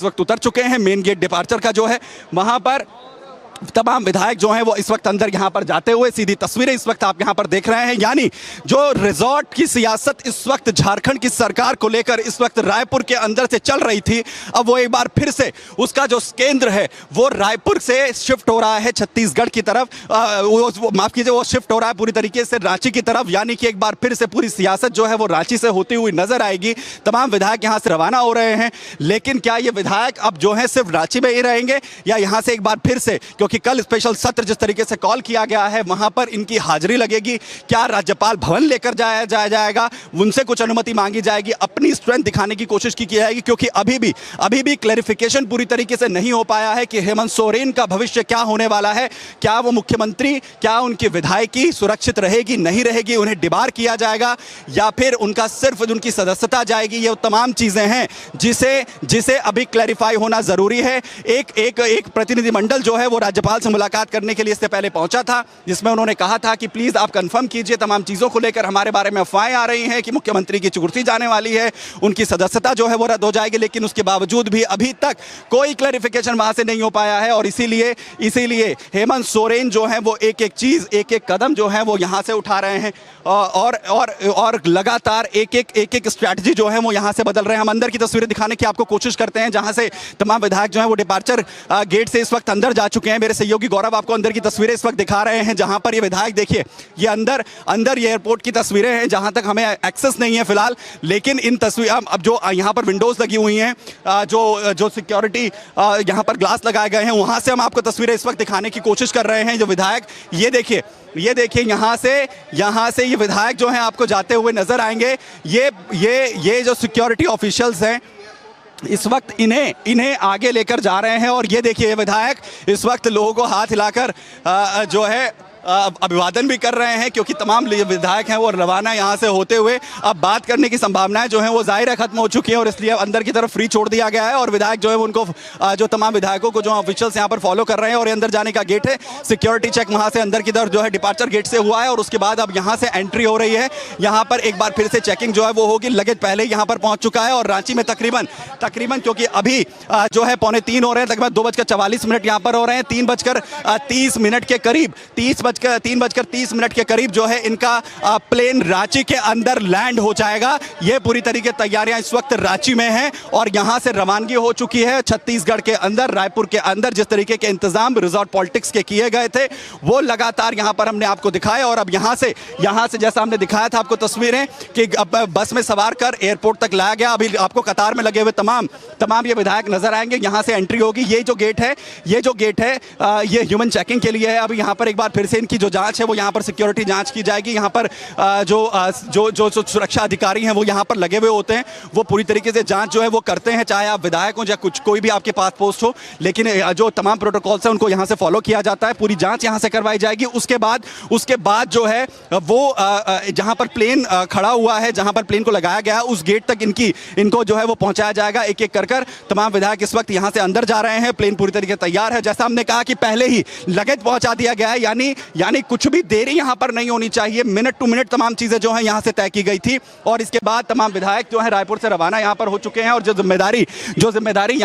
इस वक्त उतर चुके हैं। मेन गेट डिपार्चर का जो है वहां पर तमाम विधायक जो हैं वो इस वक्त अंदर यहां पर जाते हुए, सीधी तस्वीरें इस वक्त आप यहां पर देख रहे हैं। यानी जो रिजॉर्ट की सियासत इस वक्त झारखंड की सरकार को लेकर इस वक्त रायपुर के अंदर से चल रही थी, अब वो एक बार फिर से उसका जो केंद्र है वो रायपुर से शिफ्ट हो रहा है छत्तीसगढ़ की तरफ, माफ कीजिए, वो शिफ्ट हो रहा है पूरी तरीके से रांची की तरफ। यानी कि एक बार फिर से पूरी सियासत जो है वो रांची से होती हुई नजर आएगी। तमाम विधायक यहां से रवाना हो रहे हैं, लेकिन क्या ये विधायक अब जो है सिर्फ रांची में ही रहेंगे या यहां से एक बार फिर से, कि कल स्पेशल सत्र जिस तरीके से कॉल किया गया है वहां पर इनकी हाजिरी लगेगी, क्या राज्यपाल भवन लेकर जाएगा, उनसे कुछ अनुमति मांगी जाएगी, अपनी स्ट्रेंथ दिखाने की कोशिश की जाएगी, क्योंकि अभी भी क्लैरिफिकेशन पूरी तरीके से नहीं हो पाया है कि हेमंत सोरेन का भविष्य क्या होने वाला है। क्या वो मुख्यमंत्री, क्या उनकी विधायकी सुरक्षित रहेगी, नहीं रहेगी, उन्हें डिबार किया जाएगा या फिर उनका सिर्फ उनकी सदस्यता जाएगी। ये तमाम चीजें हैं जिसे अभी क्लैरिफाई होना जरूरी है। एक प्रतिनिधिमंडल जो है वो राज्यपाल से मुलाकात करने के लिए इससे पहले पहुंचा था, जिसमें उन्होंने कहा था कि प्लीज आप कंफर्म कीजिए तमाम चीजों को लेकर, हमारे बारे में अफवाहें आ रही हैं कि मुख्यमंत्री की कुर्सी जाने वाली है, उनकी सदस्यता जो है वो रद्द हो जाएगी, लेकिन उसके बावजूद भी अभी तक कोई क्लैरिफिकेशन वहां से नहीं हो पाया है। और इसीलिए हेमंत सोरेन जो है वो एक कदम जो है वो यहां से उठा रहे हैं और लगातार एक स्ट्रैटेजी जो है वो यहां से बदल रहे हैं। हम अंदर की तस्वीरें दिखाने की आपको कोशिश करते हैं, जहां से तमाम विधायक जो है वो डिपार्चर गेट से इस वक्त अंदर जा चुके हैं। मेरे सहयोगी गौरव आपको अंदर की तस्वीरें इस वक्त दिखा रहे हैं, जहां पर ये विधायक, देखिए ये अंदर ये एयरपोर्ट की तस्वीरें हैं, जहां तक हमें एक्सेस नहीं है फिलहाल, लेकिन इन तस्वीर अब जो यहां पर विंडोज लगी हुई हैं, जो सिक्योरिटी यहां पर ग्लास लगाए गए हैं, वहां से हम आपको तस्वीरें इस वक्त दिखाने की कोशिश कर रहे हैं। जो विधायक, ये देखिए यहां से ये विधायक जो हैं आपको जाते हुए नजर आएंगे। ये जो सिक्योरिटी ऑफिशियल्स हैं इस वक्त इन्हें आगे लेकर जा रहे हैं। और ये देखिए ये विधायक इस वक्त लोगों को हाथ हिलाकर जो है अभिवादन भी कर रहे हैं, क्योंकि तमाम विधायक हैं वो रवाना यहाँ से होते हुए अब बात करने की संभावनाएं जो हैं वो जाहिर है खत्म हो चुकी हैं, और इसलिए अंदर की तरफ फ्री छोड़ दिया गया है। और विधायक जो है उनको जो तमाम विधायकों को जो ऑफिशियल्स यहाँ पर फॉलो कर रहे हैं, और अंदर जाने का गेट है, सिक्योरिटी चेक वहाँ से अंदर की तरफ जो है डिपार्चर गेट से हुआ है, और उसके बाद अब यहाँ से एंट्री हो रही है। यहाँ पर एक बार फिर से चेकिंग जो है वो होगी। लगेज पहले यहाँ पर पहुँच चुका है, और रांची में तकरीबन क्योंकि अभी जो है 2:45 हो रहे हैं, तकरीबन 2:44 यहाँ पर हो रहे हैं, 3:30 के करीब 3:30 के करीब जो है इनका प्लेन रांची के अंदर लैंड हो जाएगा। ये पूरी तरीके तैयारियां इस वक्त रांची में हैं, और यहां से रवानगी हो चुकी है छत्तीसगढ़ के अंदर, रायपुर के अंदर। जिस तरीके के इंतजाम रिजॉर्ट पॉलिटिक्स के किए गए थे वो लगातार यहां पर हमने आपको दिखाया, और अब यहां से जैसा हमने दिखाया था आपको तस्वीरें कि अब बस में सवार कर एयरपोर्ट तक लाया गया। अभी आपको कतार में लगे हुए तमाम ये विधायक नजर आएंगे। यहां से एंट्री होगी। ये जो गेट है ये ह्यूमन चेकिंग के लिए है। अब यहां पर एक बार फिर से इनकी जो जांच है वो यहाँ पर सिक्योरिटी जांच की जाएगी। यहाँ पर जो सुरक्षा अधिकारी हैं वो यहाँ पर लगे हुए होते हैं, वो पूरी तरीके से जांच जो है वो करते हैं, चाहे आप विधायक हो या कोई भी आपके पास पोस्ट हो, लेकिन जो तमाम प्रोटोकॉल्स हैं उनको यहाँ से फॉलो किया जाता है। पूरी जांच यहाँ से करवाई जाएगी। उसके बाद जो है वो जहाँ पर प्लेन खड़ा हुआ है, जहाँ पर प्लेन को लगाया गया है, उस गेट तक इनको जो है वो पहुँचाया जाएगा। एक एक कर तमाम विधायक इस वक्त यहाँ से अंदर जा रहे हैं। प्लेन पूरी तरीके तैयार है। जैसा हमने कहा कि पहले ही लगेज पहुँचा दिया गया है, यानी कुछ भी देरी यहां पर नहीं होनी चाहिए। मिनट टू मिनट तमाम चीजें जो हैं यहां से तय की गई थी, और इसके बाद तमाम विधायक जो है रायपुर से रवाना यहां पर हो चुके हैं। और जो जिम्मेदारी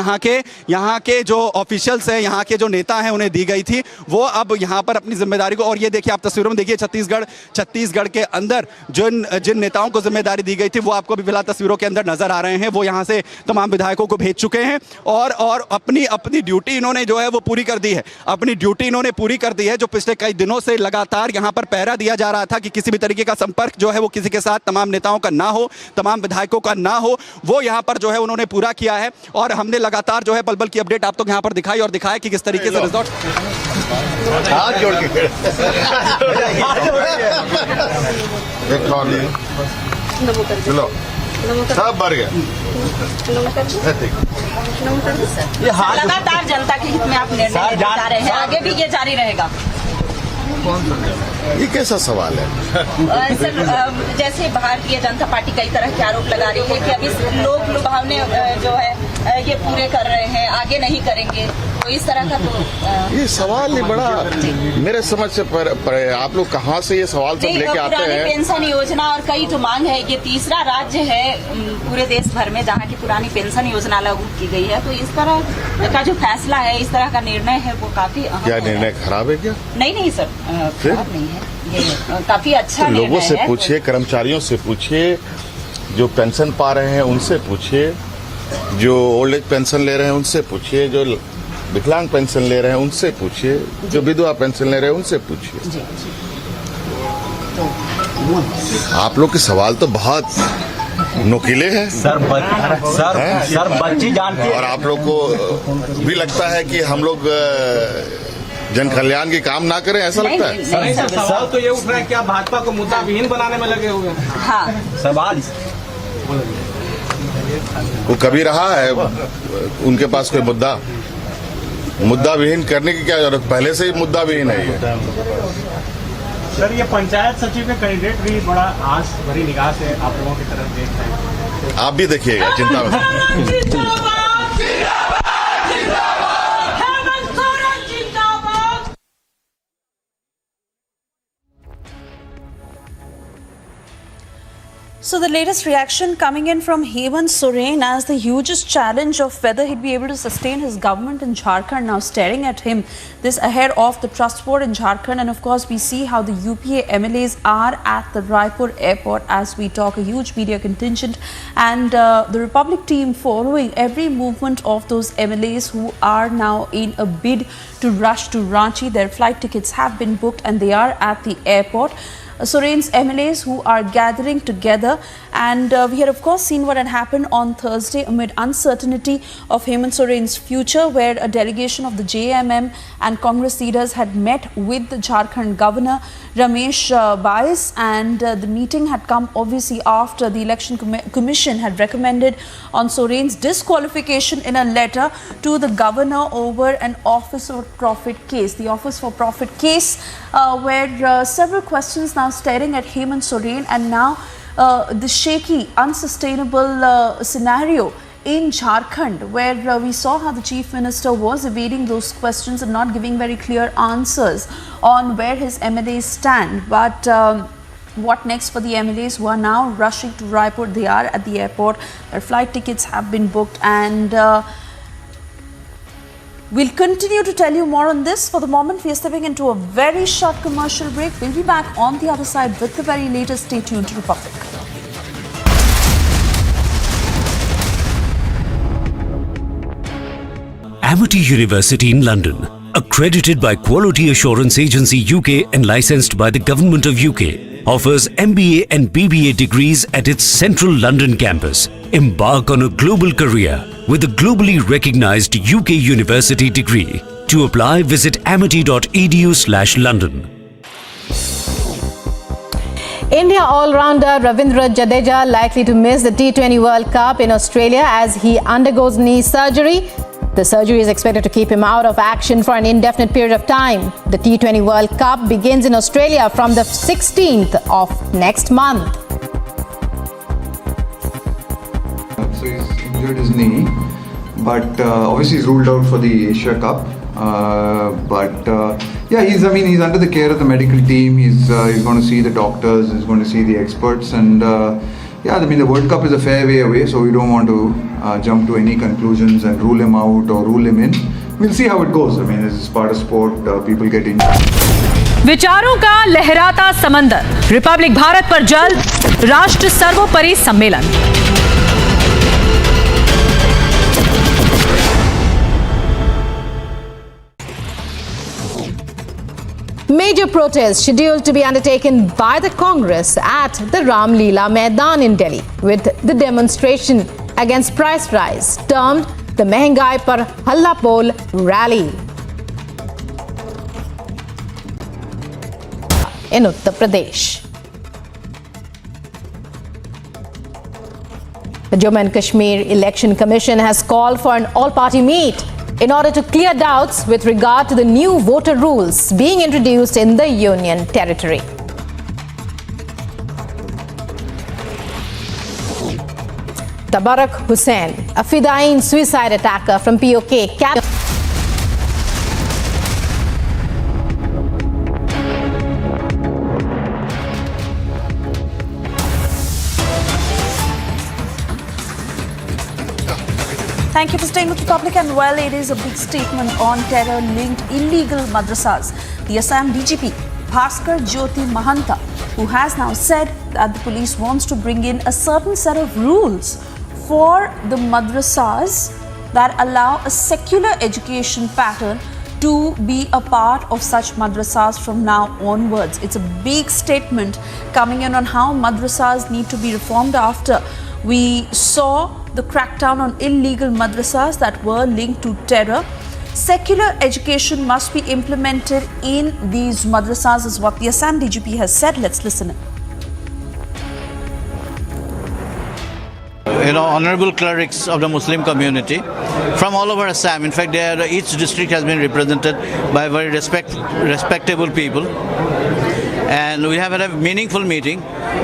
यहां के जो ऑफिशियल्स हैं, यहां के जो नेता हैं, उन्हें दी गई थी, वो अब यहां पर अपनी जिम्मेदारी को, और ये देखिए आप तस्वीरों में देखिए छत्तीसगढ़ के अंदर जिन नेताओं को जिम्मेदारी दी गई थी वो आपको भी फिलहाल तस्वीरों के अंदर नजर आ रहे हैं। वो यहां से तमाम विधायकों को भेज चुके हैं, और अपनी ड्यूटी इन्होंने जो है वो पूरी कर दी है। अपनी ड्यूटी इन्होंने पूरी कर दी है। जो पिछले कई दिनों से लगातार यहां पर पहरा दिया जा रहा था कि किसी भी तरीके का संपर्क जो है वो किसी के साथ, तमाम नेताओं का ना हो, तमाम विधायकों का ना हो, वो यहां पर जो है उन्होंने पूरा किया है। और हमने लगातार जो है पल-पल की अपडेट आप तो यहां पर दिखाई और दिखाया कि किस तरीके से रिजॉर्ट हाथ जोड़ के चलो सब भर गया। लगातार जनता के हित में आप निर्णय जा रहे हैं, आगे भी ये जारी रहेगा। ये कैसा सवाल है? सर, जैसे भारतीय जनता पार्टी कई तरह के आरोप लगा रही है कि अभी लोग लुभावने जो है ये पूरे कर रहे हैं, आगे नहीं करेंगे, तो इस तरह का तो ये सवाल ही बड़ा मेरे समझ से पर आप लोग कहाँ से ये सवाल सब लेके आते पुरानी हैं? पेंशन योजना और कई जो मांग है, ये तीसरा राज्य है पूरे देश भर में जहाँ की पुरानी पेंशन योजना लागू की गई है, तो इस तरह का जो फैसला है, इस तरह का निर्णय है, वो काफी अहम क्या है। निर्णय खराब है क्या? नहीं सर, खराब नहीं है, ये काफी अच्छा निर्णय है। लोगों से पूछिए, कर्मचारियों से पूछिए, जो पेंशन पा रहे हैं उनसे पूछिए, जो ओल्ड एज पेंशन ले रहे हैं उनसे पूछिए, जो विकलांग पेंशन ले रहे हैं उनसे पूछिए, जो विधवा पेंशन ले रहे हैं उनसे पूछिए। आप लोग के सवाल तो बहुत नुकीले हैं सर। सर बच्ची जानती है। और आप लोग को भी लगता है कि हम लोग जन कल्याण के काम ना करें, ऐसा लगता है? सर तो ये उठ रहा है क्या भाजपा को मुद्दा विहीन बनाने में लगे हुए हैं? हाँ, सवाल वो कभी रहा है उनके पास कोई मुद्दा विहीन करने की क्या जरूरत? पहले से ही मुद्दा विहीन है ये। सर, ये पंचायत सचिव के कैंडिडेट भी बड़ा आस भरी निगाह से आप लोगों की तरफ देख रहे हैं। आप भी देखिएगा, चिंता मत। So the latest reaction coming in from Hemant Soren as the hugest challenge of whether he'd be able to sustain his government in Jharkhand now staring at him. This ahead of the trust vote in Jharkhand, and of course we see how the UPA MLAs are at the Raipur airport as we talk, a huge media contingent, and the Republic team following every movement of those MLAs who are now in a bid to rush to Ranchi. Their flight tickets have been booked and they are at the airport. Soren's MLAs who are gathering together, and we had of course seen what had happened on Thursday amid uncertainty of Hemant Soren's future, where a delegation of the JMM and Congress leaders had met with the Jharkhand governor Ramesh Bais, and the meeting had come obviously after the election commission had recommended on Soren's disqualification in a letter to the governor over an office for profit case. The office for profit case, where several questions now staring at Hemant Soren, and now the shaky, unsustainable scenario in Jharkhand, where we saw how the Chief Minister was evading those questions and not giving very clear answers on where his MLAs stand. But what next for the MLAs who are now rushing to Raipur? They are at the airport, their flight tickets have been booked, and we'll continue to tell you more on this. For the moment, we are stepping into a very short commercial break. We'll be back on the other side with the very latest. Stay tuned to Republic. Amity University in London, accredited by Quality Assurance Agency UK and licensed by the Government of UK, offers MBA and BBA degrees at its central London campus. Embark on a global career with a globally recognized UK university degree. To apply, visit amity.edu/London. India all-rounder Ravindra Jadeja likely to miss the T20 World Cup in Australia as he undergoes knee surgery. The surgery is expected to keep him out of action for an indefinite period of time. The T20 World Cup begins in Australia from the 16th of next month. So he's injured his knee, but obviously he's ruled out for the Asia Cup. Yeah, he's under the care of the medical team. He's going to see the doctors. He's going to see the experts, and the World Cup is a fair way away, so we don't want to jump to any conclusions and rule him out or rule him in. We'll see how it goes. This is part of sport. People get injured. विचारों का लहराता समंदर, Republic Bharat पर जल्द राष्ट्र सर्वोपरि सम्मेलन। Major protests scheduled to be undertaken by the Congress at the Ram Leela Maidan in Delhi, with the demonstration against price rise termed the Mehengai Par Halla Bol Rally in Uttar Pradesh. The Jammu and Kashmir Election Commission has called for an all-party meet in order to clear doubts with regard to the new voter rules being introduced in the Union Territory. Tabarak Hussain, a Fidain suicide attacker from POK. Thank you for staying with Republic. And well, it is a big statement on terror-linked illegal madrasas. The Assam DGP, Bhaskar Jyoti Mahanta, who has now said that the police wants to bring in a certain set of rules for the madrasas that allow a secular education pattern to be a part of such madrasas from now onwards. It's a big statement coming in on how madrasas need to be reformed after we saw the crackdown on illegal madrasas that were linked to terror. Secular education must be implemented in these madrasas is what the Assam DGP has said. Let's listen in. Honorable clerics of the Muslim community from all over Assam. In fact, each district has been represented by very respectable people. And we have had a meaningful meeting.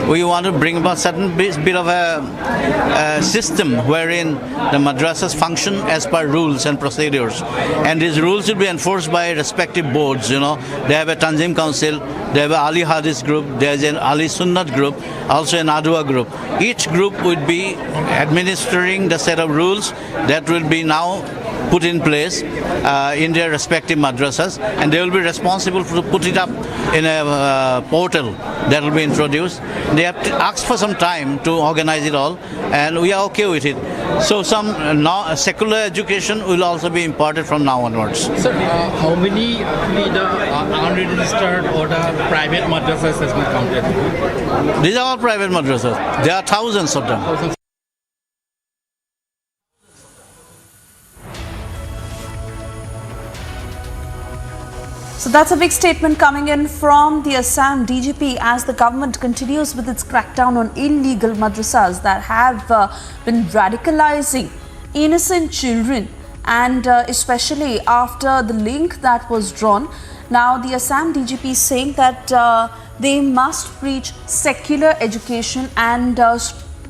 We want to bring about certain bit of a system wherein the madrasas function as per rules and procedures. And these rules will be enforced by respective boards. They have a Tanzim Council, they have an Ali Hadith group, there's an Ali Sunnat group, also an Adwa group. Each group would be administering the set of rules that will be now put in place in their respective madrasas, and they will be responsible to put it up in a portal that will be introduced. They have asked for some time to organize it all, and we are okay with it. So some secular education will also be imparted from now onwards. Sir, how many the unregistered or the private madrasas has been counted? These are all private madrasas. There are thousands of them. So that's a big statement coming in from the Assam DGP as the government continues with its crackdown on illegal madrasas that have been radicalizing innocent children, and especially after the link that was drawn. Now the Assam DGP is saying that they must preach secular education, and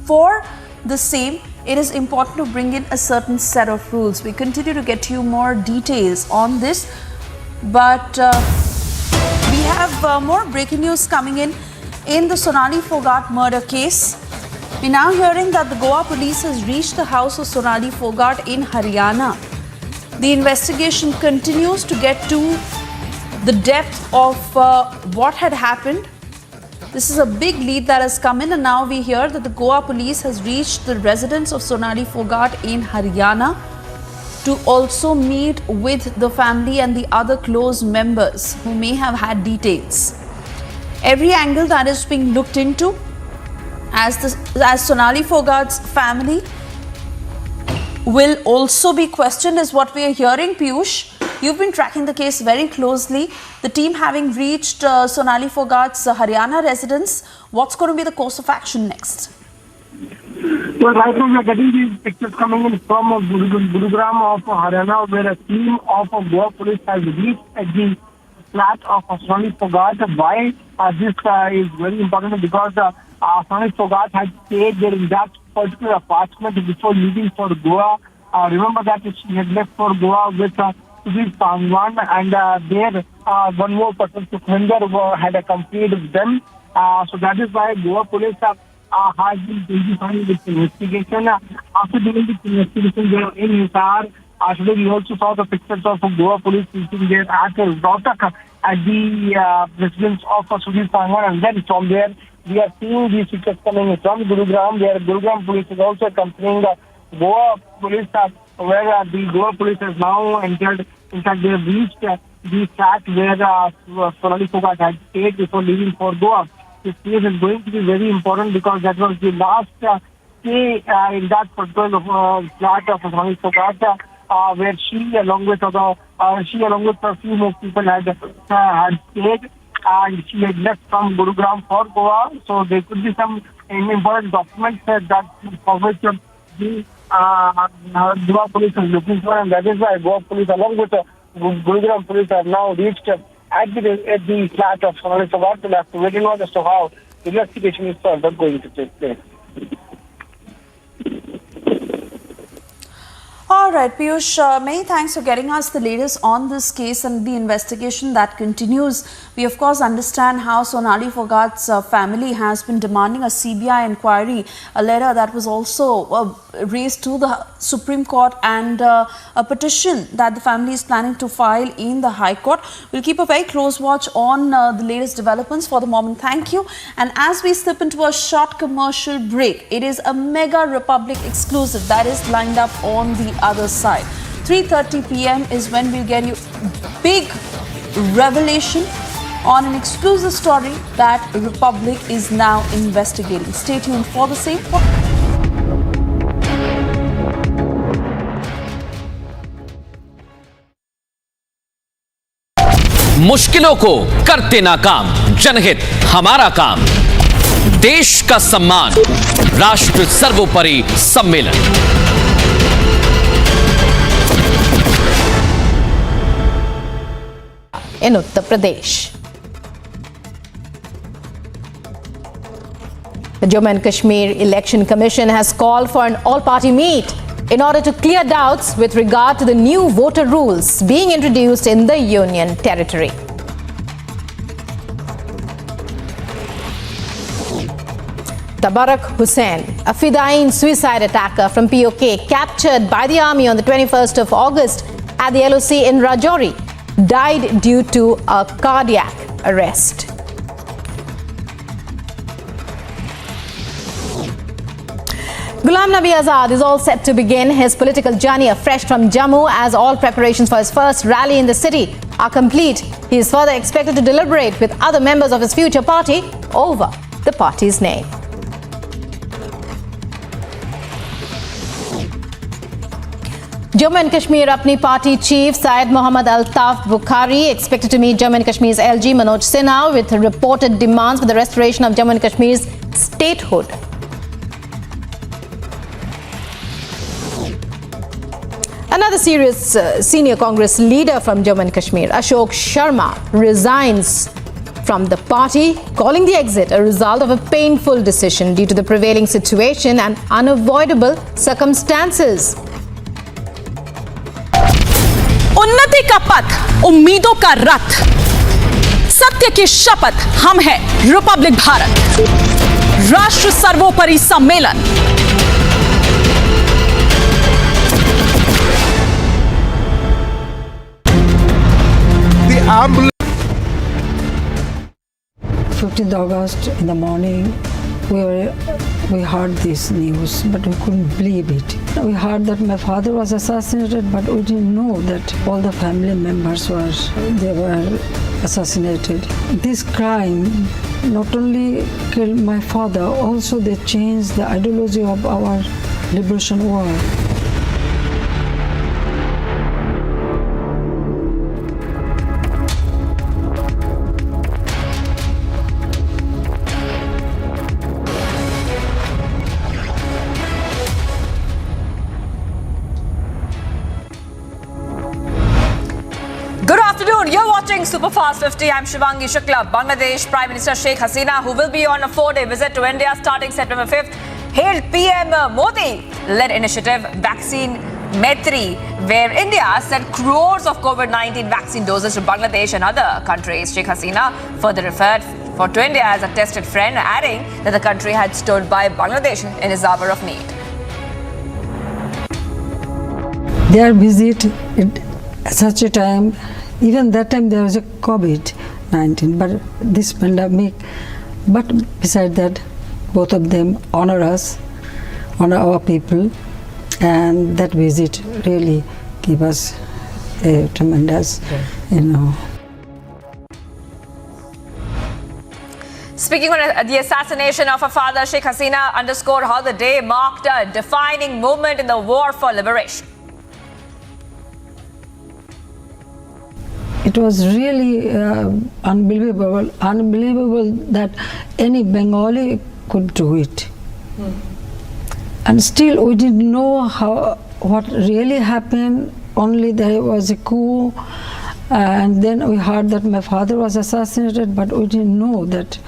for the same it is important to bring in a certain set of rules. We continue to get you more details on this. But we have more breaking news coming in the Sonali Phogat murder case. We're now hearing that the Goa police has reached the house of Sonali Phogat in Haryana. The investigation continues to get to the depth of what had happened. This is a big lead that has come in, and now we hear that the Goa police has reached the residence of Sonali Phogat in Haryana to also meet with the family and the other close members who may have had details. Every angle that is being looked into as Sonali Phogat's family will also be questioned is what we are hearing. Piyush, you've been tracking the case very closely. The team having reached Sonali Phogat's Haryana residence, what's going to be the course of action next? Well, right now we are getting these pictures coming in from Gurugram of Haryana, where a team of Goa police has reached at the flat of Sonali Phogat. Why this is very important because Sonali Phogat had stayed there in that particular apartment before leaving for Goa. Remember that she had left for Goa with Sudhir Sangwan, and there one more person, Sukhender, had accompanied them. So that is why Goa police has been intensifying this investigation. After doing this investigation, they are in Hisar. Today we also saw the pictures of Goa police sitting there at Rohtak at the residence of Sudhir Sangwan, and then from there we are seeing these pictures coming from Gurugram, where Gurugram police is also accompanying the Goa police, where the Goa police has now entered. In fact, they have reached the flat where Sonali Phogat had stayed before leaving for Goa. This case is going to be very important because that was the last stay in that particular flat of Sonali Phogat, where she along with a few more people had stayed, and she had left from Gurugram for Goa. So there could be some important documents that for which the Goa police is looking for, and that is why Goa police along with Gurugram police have now reached at the flat of Sonali Phogat. We'll have to wait and watch as to how the investigation is further going to take place. All right, Piyush, many thanks for getting us the latest on this case and the investigation that continues. We, of course, understand how Sonali Phogat's family has been demanding a CBI inquiry, a letter that was also raised to the Supreme Court, and a petition that the family is planning to file in the High Court. We'll keep a very close watch on the latest developments. For the moment, thank you. And as we slip into a short commercial break, it is a Mega Republic exclusive that is lined up on the other side. 3:30 p.m. is when we'll get you big revelation on an exclusive story that Republic is now investigating. Stay tuned for the same. मुश्किलों को करते नाकाम, जनहित हमारा काम, देश का सम्मान, राष्ट्र सर्वोपरि सम्मेलन। In Uttar Pradesh, the Jammu and Kashmir Election Commission has called for an all-party meet in order to clear doubts with regard to the new voter rules being introduced in the Union Territory. Tabarak Hussain, a Fidain suicide attacker from POK, captured by the army on the 21st of August at the LOC in Rajouri, died due to a cardiac arrest. Ghulam Nabi Azad is all set to begin his political journey afresh from Jammu as all preparations for his first rally in the city are complete. He is further expected to deliberate with other members of his future party over the party's name. Jammu and Kashmir Apni Party Chief Syed Mohammad Altaf Bukhari expected to meet Jammu and Kashmir's LG Manoj Sinha with reported demands for the restoration of Jammu and Kashmir's statehood. Another serious senior Congress leader from Jammu and Kashmir, Ashok Sharma, resigns from the party, calling the exit a result of a painful decision due to the prevailing situation and unavoidable circumstances. उन्नति का पथ, उम्मीदों का रथ, सत्य की शपथ, हम हैं रिपब्लिक भारत, राष्ट्र सर्वोपरि सम्मेलन। The 15th August in the morning, we heard this news, but we couldn't believe it. We heard that my father was assassinated, but we didn't know that all the family members were assassinated. This crime not only killed my father, also they changed the ideology of our liberation war. You're watching Superfast 50. I'm Shivangi Shukla. Bangladesh Prime Minister Sheikh Hasina, who will be on a 4-day visit to India starting September 5th, hailed PM Modi-led initiative Vaccine Maitri, where India sent crores of COVID-19 vaccine doses to Bangladesh and other countries. Sheikh Hasina further referred to India as a tested friend, adding that the country had stood by Bangladesh in his hour of need. Their visit at such a time, even that time there was a COVID-19, but this pandemic, but beside that, both of them honor us, honor our people, and that visit really gave us a tremendous, Speaking on the assassination of her father, Sheikh Hasina underscored how the day marked a defining moment in the war for liberation. It was really unbelievable that any Bengali could do it. And still we didn't know what really happened, only there was a coup, and then we heard that my father was assassinated, but we didn't know that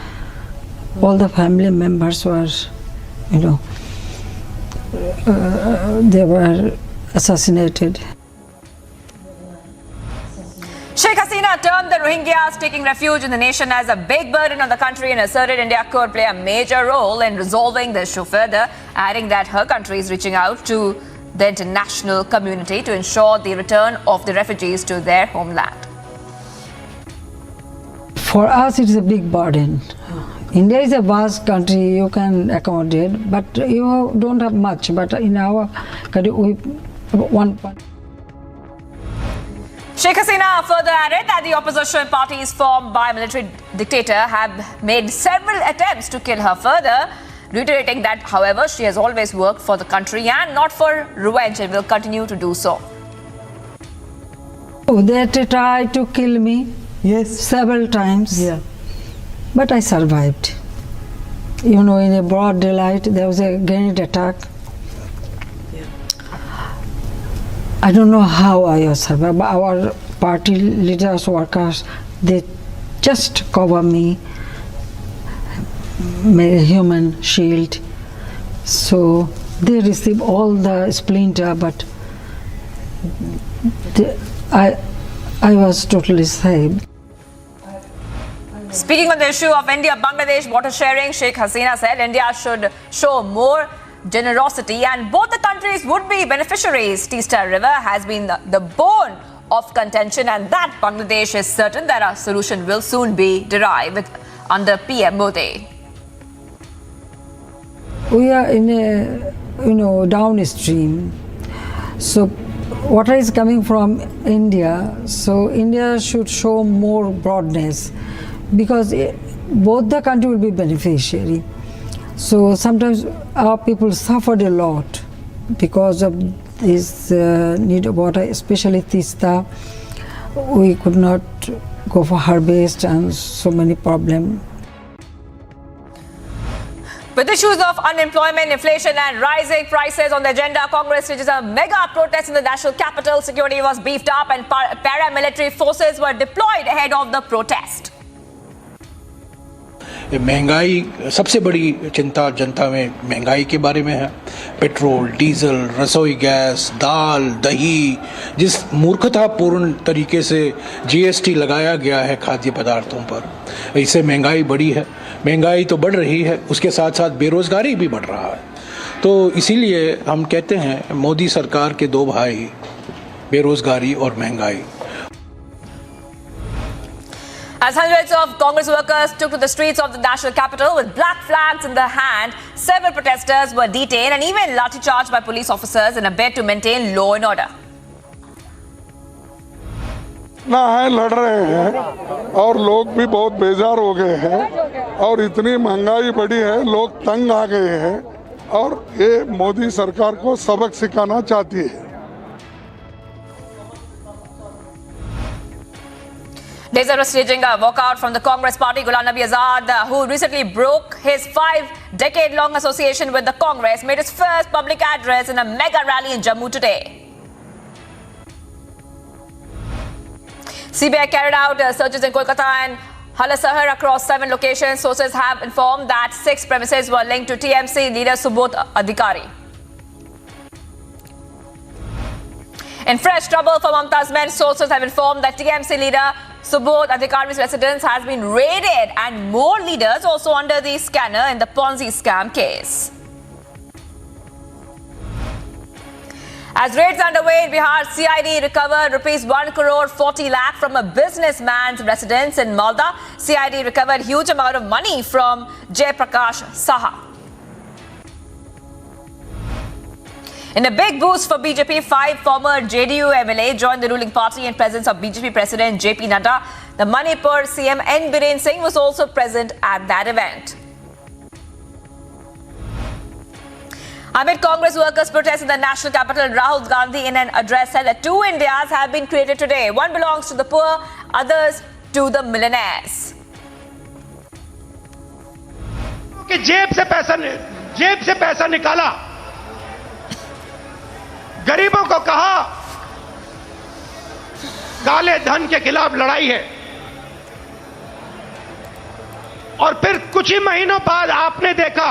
all the family members were, they were assassinated. Sheikh Hasina termed the Rohingyas taking refuge in the nation as a big burden on the country and asserted India could play a major role in resolving the issue further, adding that her country is reaching out to the international community to ensure the return of the refugees to their homeland. For us, it is a big burden. India is a vast country, you can accommodate, but you don't have much. But in our country, we have one. Sheikh Hasina further added that the opposition parties formed by a military dictator have made several attempts to kill her further, reiterating that, however, she has always worked for the country and not for revenge and will continue to do so. They tried to kill me, yes, several times. Yeah. But I survived. You know, in a broad daylight, there was a grenade attack. Yeah. I don't know how I survived, but our party leaders, workers, they just cover me, made a human shield. So they receive all the splinter, but I was totally saved. Speaking on the issue of India-Bangladesh water sharing, Sheikh Hasina said India should show more generosity and both the countries would be beneficiaries. Teesta River has been the bone of contention and that Bangladesh is certain that a solution will soon be derived under PM Modi. We are in a, downstream. So water is coming from India. So India should show more broadness because both the country will be beneficiary. So sometimes our people suffered a lot because of this need of water, especially Teesta. We could not go for harvest and so many problems. With issues of unemployment, inflation and rising prices on the agenda, Congress stages a mega protest in the national capital. Security was beefed up and paramilitary forces were deployed ahead of the protest. महंगाई सबसे बड़ी चिंता जनता में महंगाई के बारे में है। पेट्रोल, डीजल, रसोई गैस, दाल, दही, जिस मूर्खतापूर्ण तरीके से जीएसटी लगाया गया है खाद्य पदार्थों पर, इससे महंगाई बढ़ी है। महंगाई तो बढ़ रही है, उसके साथ साथ बेरोजगारी भी बढ़ रहा है। तो इसीलिए हम कहते हैं मोदी सरकार के दो भाई, बेरोजगारी और महंगाई। As hundreds of Congress workers took to the streets of the national capital with black flags in their hand, several protesters were detained and even lathi-charged by police officers in a bid to maintain law and order. ना है लड़ रहे हैं और लोग भी बहुत बेजार हो गए हैं और इतनी महंगाई बढ़ी है, लोग तंग आ गए हैं और ये मोदी सरकार को सबक सिखाना चाहती है। Days after staging a walkout from the Congress party, Ghulam Nabi Azad, who recently broke his 5-decade-long association with the Congress, made his first public address in a mega rally in Jammu today. CBI carried out searches in Kolkata and Halasahar across 7 locations. Sources have informed that 6 premises were linked to TMC leader Subodh Adhikari. In fresh trouble for Mamta's men, sources have informed that TMC leader Subodh Adhikari's residence has been raided and more leaders also under the scanner in the Ponzi scam case. As raids underway in Bihar, CID recovered rupees 1 crore 40 lakh from a businessman's residence in Malda. CID recovered huge amount of money from Jay Prakash Saha. In a big boost for BJP, 5 former JDU MLA joined the ruling party in presence of BJP President JP Nadda. The Manipur CM N. Biren Singh was also present at that event. Amid Congress workers' protests in the national capital, Rahul Gandhi in an address said that 2 Indias have been created today. One belongs to the poor, others to the millionaires. कि जेब से पैसा निकाला, गरीबों को कहा काले धन के खिलाफ लड़ाई है और फिर कुछ ही महीनों बाद आपने देखा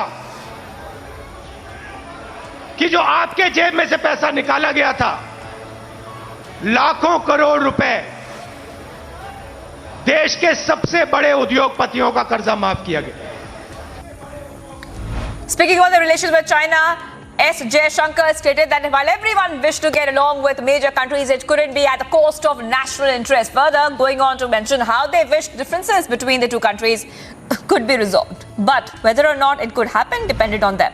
कि जो आपके जेब में से पैसा निकाला गया था, लाखों करोड़ रुपए, देश के सबसे बड़े उद्योगपतियों का कर्जा माफ किया गया। Speaking of the relations with China, S. Jaishankar stated that while everyone wished to get along with major countries, it couldn't be at the cost of national interest. Further, going on to mention how they wished differences between the two countries could be resolved. But whether or not it could happen depended on them.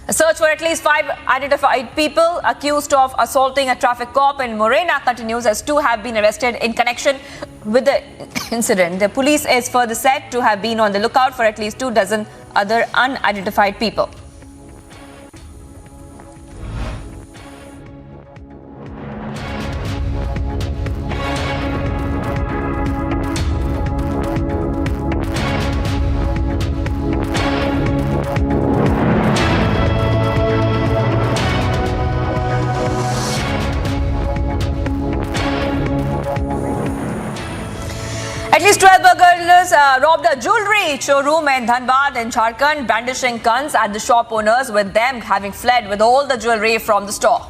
A search for at least 5 identified people accused of assaulting a traffic cop in Morena continues as 2 have been arrested in connection with the incident. The police is further said to have been on the lookout for at least 24 other unidentified people. At least 12 burglars robbed a jewelry showroom in Dhanbad in Jharkhand, brandishing guns at the shop owners, with them having fled with all the jewelry from the store.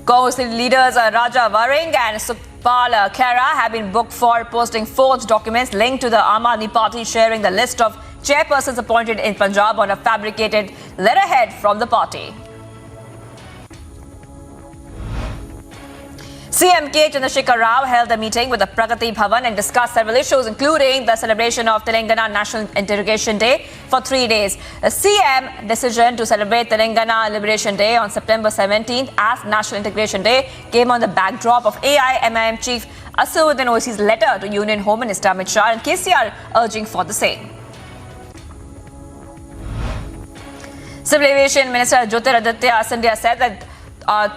Congress leaders Raja Varing and Sukhpal Khera have been booked for posting forged documents linked to the Aam Aadmi Party, sharing the list of chairpersons appointed in Punjab on a fabricated letterhead from the party. CM K. Chandrasekhar Rao held a meeting with the Pragati Bhavan and discussed several issues, including the celebration of Telangana National Integration Day for 3 days. The CM decision to celebrate Telangana Liberation Day on September 17th as National Integration Day came on the backdrop of AIMIM Chief Asaduddin Oisi's letter to Union Home Minister Amit Shah and KCR urging for the same. Civil Aviation Minister Jyotiraditya Scindia said that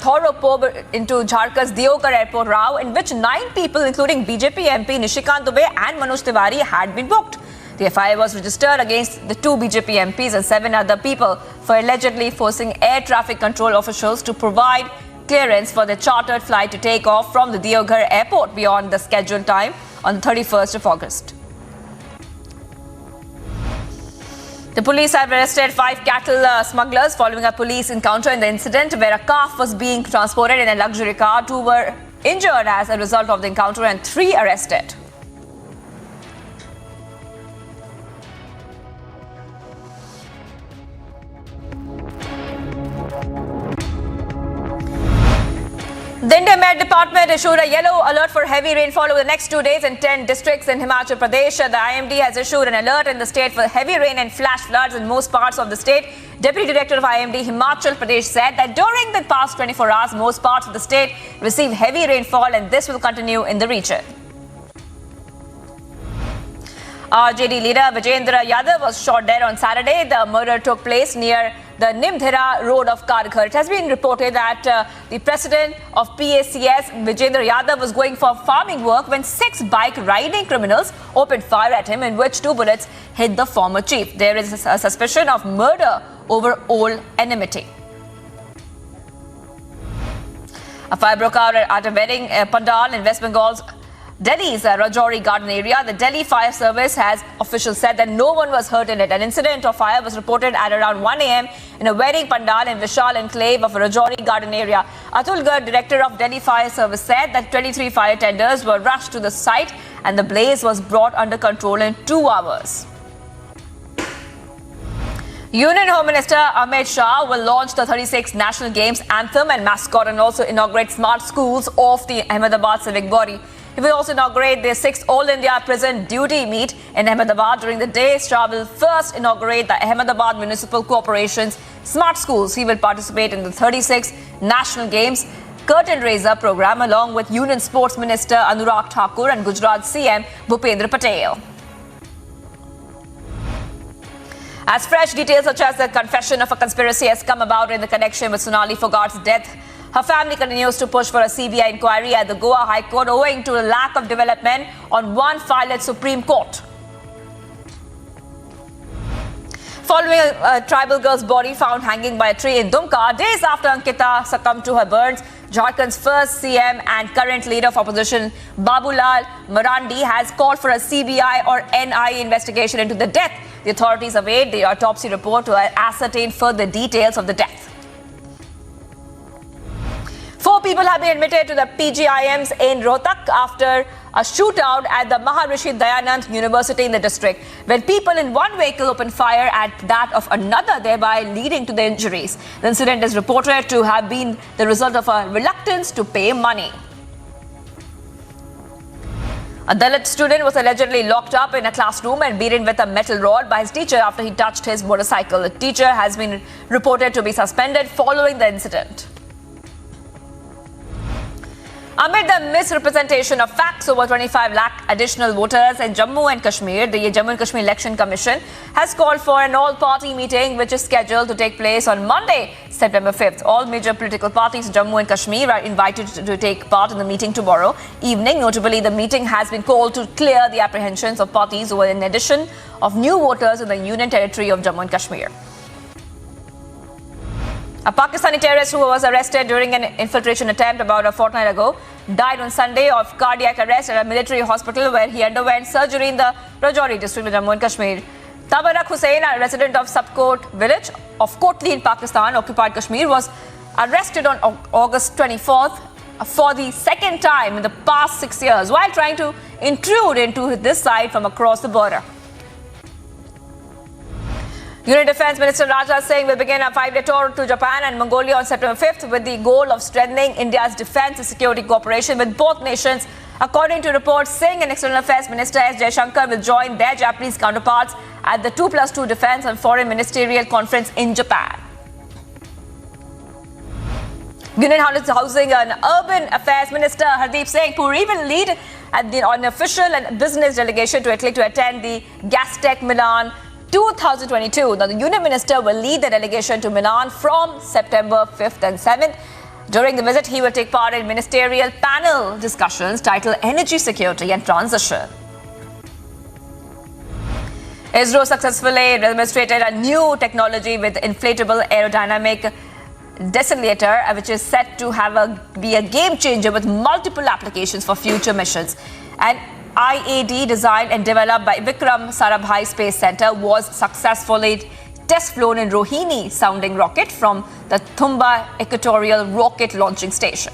thorough probe into Jharkhand's Deoghar Airport row, in which 9 people, including BJP MP Nishikant Dubey and Manoj Tiwari, had been booked. The FIR was registered against the 2 BJP MPs and 7 other people for allegedly forcing air traffic control officials to provide clearance for the chartered flight to take off from the Deoghar Airport beyond the scheduled time on the 31st of August. The police have arrested 5 cattle smugglers following a police encounter in the incident where a calf was being transported in a luxury car. 2 were injured as a result of the encounter and 3 arrested. The India Met Department issued a yellow alert for heavy rainfall over the next 2 days in 10 districts in Himachal Pradesh. The IMD has issued an alert in the state for heavy rain and flash floods in most parts of the state. Deputy Director of IMD Himachal Pradesh said that during the past 24 hours, most parts of the state received heavy rainfall and this will continue in the region. RJD leader Vijayendra Yadav was shot dead on Saturday. The murder took place near the Nimdhira road of Karghar. It has been reported that the president of PACS, Vijayendra Yadav, was going for farming work when 6 bike riding criminals opened fire at him, in which 2 bullets hit the former chief. There is a suspicion of murder over old enmity. A fire broke out at a wedding pandal in West Bengal's Delhi's Rajouri Garden area. The Delhi Fire Service has officials said that no one was hurt in it. An incident of fire was reported at around 1 a.m. in a wedding pandal in Vishal enclave of Rajouri Garden area. Atul Garg, director of Delhi Fire Service, said that 23 fire tenders were rushed to the site and the blaze was brought under control in 2 hours. Union Home Minister Amit Shah will launch the 36th National Games anthem and mascot and also inaugurate smart schools of the Ahmedabad civic body. He will also inaugurate the 6th All India Prison Duty Meet in Ahmedabad. During the day, Shah will first inaugurate the Ahmedabad Municipal Corporation's Smart Schools. He will participate in the 36th National Games Curtain Raiser program along with Union Sports Minister Anurag Thakur and Gujarat CM Bhupendra Patel. As fresh details such as the confession of a conspiracy has come about in the connection with Sonali Phogat's death, her family continues to push for a CBI inquiry at the Goa High Court owing to a lack of development on one file at Supreme Court. Following a tribal girl's body found hanging by a tree in Dumka, days after Ankita succumbed to her burns, Jharkhand's first CM and current leader of opposition, Babulal Marandi, has called for a CBI or NI investigation into the death. The authorities await the autopsy report to ascertain further details of the death. 4 people have been admitted to the PGIMs in Rohtak after a shootout at the Maharishi Dayanand University in the district, when people in one vehicle opened fire at that of another, thereby leading to the injuries. The incident is reported to have been the result of a reluctance to pay money. A Dalit student was allegedly locked up in a classroom and beaten with a metal rod by his teacher after he touched his motorcycle. The teacher has been reported to be suspended following the incident. Amid the misrepresentation of facts, over 25 lakh additional voters in Jammu and Kashmir, the Jammu and Kashmir Election Commission has called for an all-party meeting which is scheduled to take place on Monday, September 5th. All major political parties in Jammu and Kashmir are invited to take part in the meeting tomorrow evening. Notably, the meeting has been called to clear the apprehensions of parties over an addition of new voters in the Union Territory of Jammu and Kashmir. A Pakistani terrorist who was arrested during an infiltration attempt about a fortnight ago died on Sunday of cardiac arrest at a military hospital where he underwent surgery in the Rajouri district of Jammu and Kashmir. Tabarak Hussain, a resident of Subkot village of Kotli in Pakistan, occupied Kashmir, was arrested on August 24th for the second time in the past 6 years while trying to intrude into this side from across the border. Union Defence Minister Rajnath Singh will begin a 5-day tour to Japan and Mongolia on September 5th with the goal of strengthening India's defence and security cooperation with both nations. According to reports, Singh and External Affairs Minister S. Jaishankar will join their Japanese counterparts at the 2+2 Defence and Foreign Ministerial Conference in Japan. Union Housing and Urban Affairs Minister Hardeep Singh Puri will lead an official and business delegation to Italy to attend the Gastech Milan 2022. Now, the Union Minister will lead the delegation to Milan from September 5th and 7th. During the visit, he will take part in ministerial panel discussions titled Energy Security and Transition. ISRO successfully demonstrated a new technology with inflatable aerodynamic decelerator, which is set to be a game changer with multiple applications for future missions. And IAD, designed and developed by Vikram Sarabhai Space Center, was successfully test flown in Rohini sounding rocket from the Thumba Equatorial Rocket Launching Station.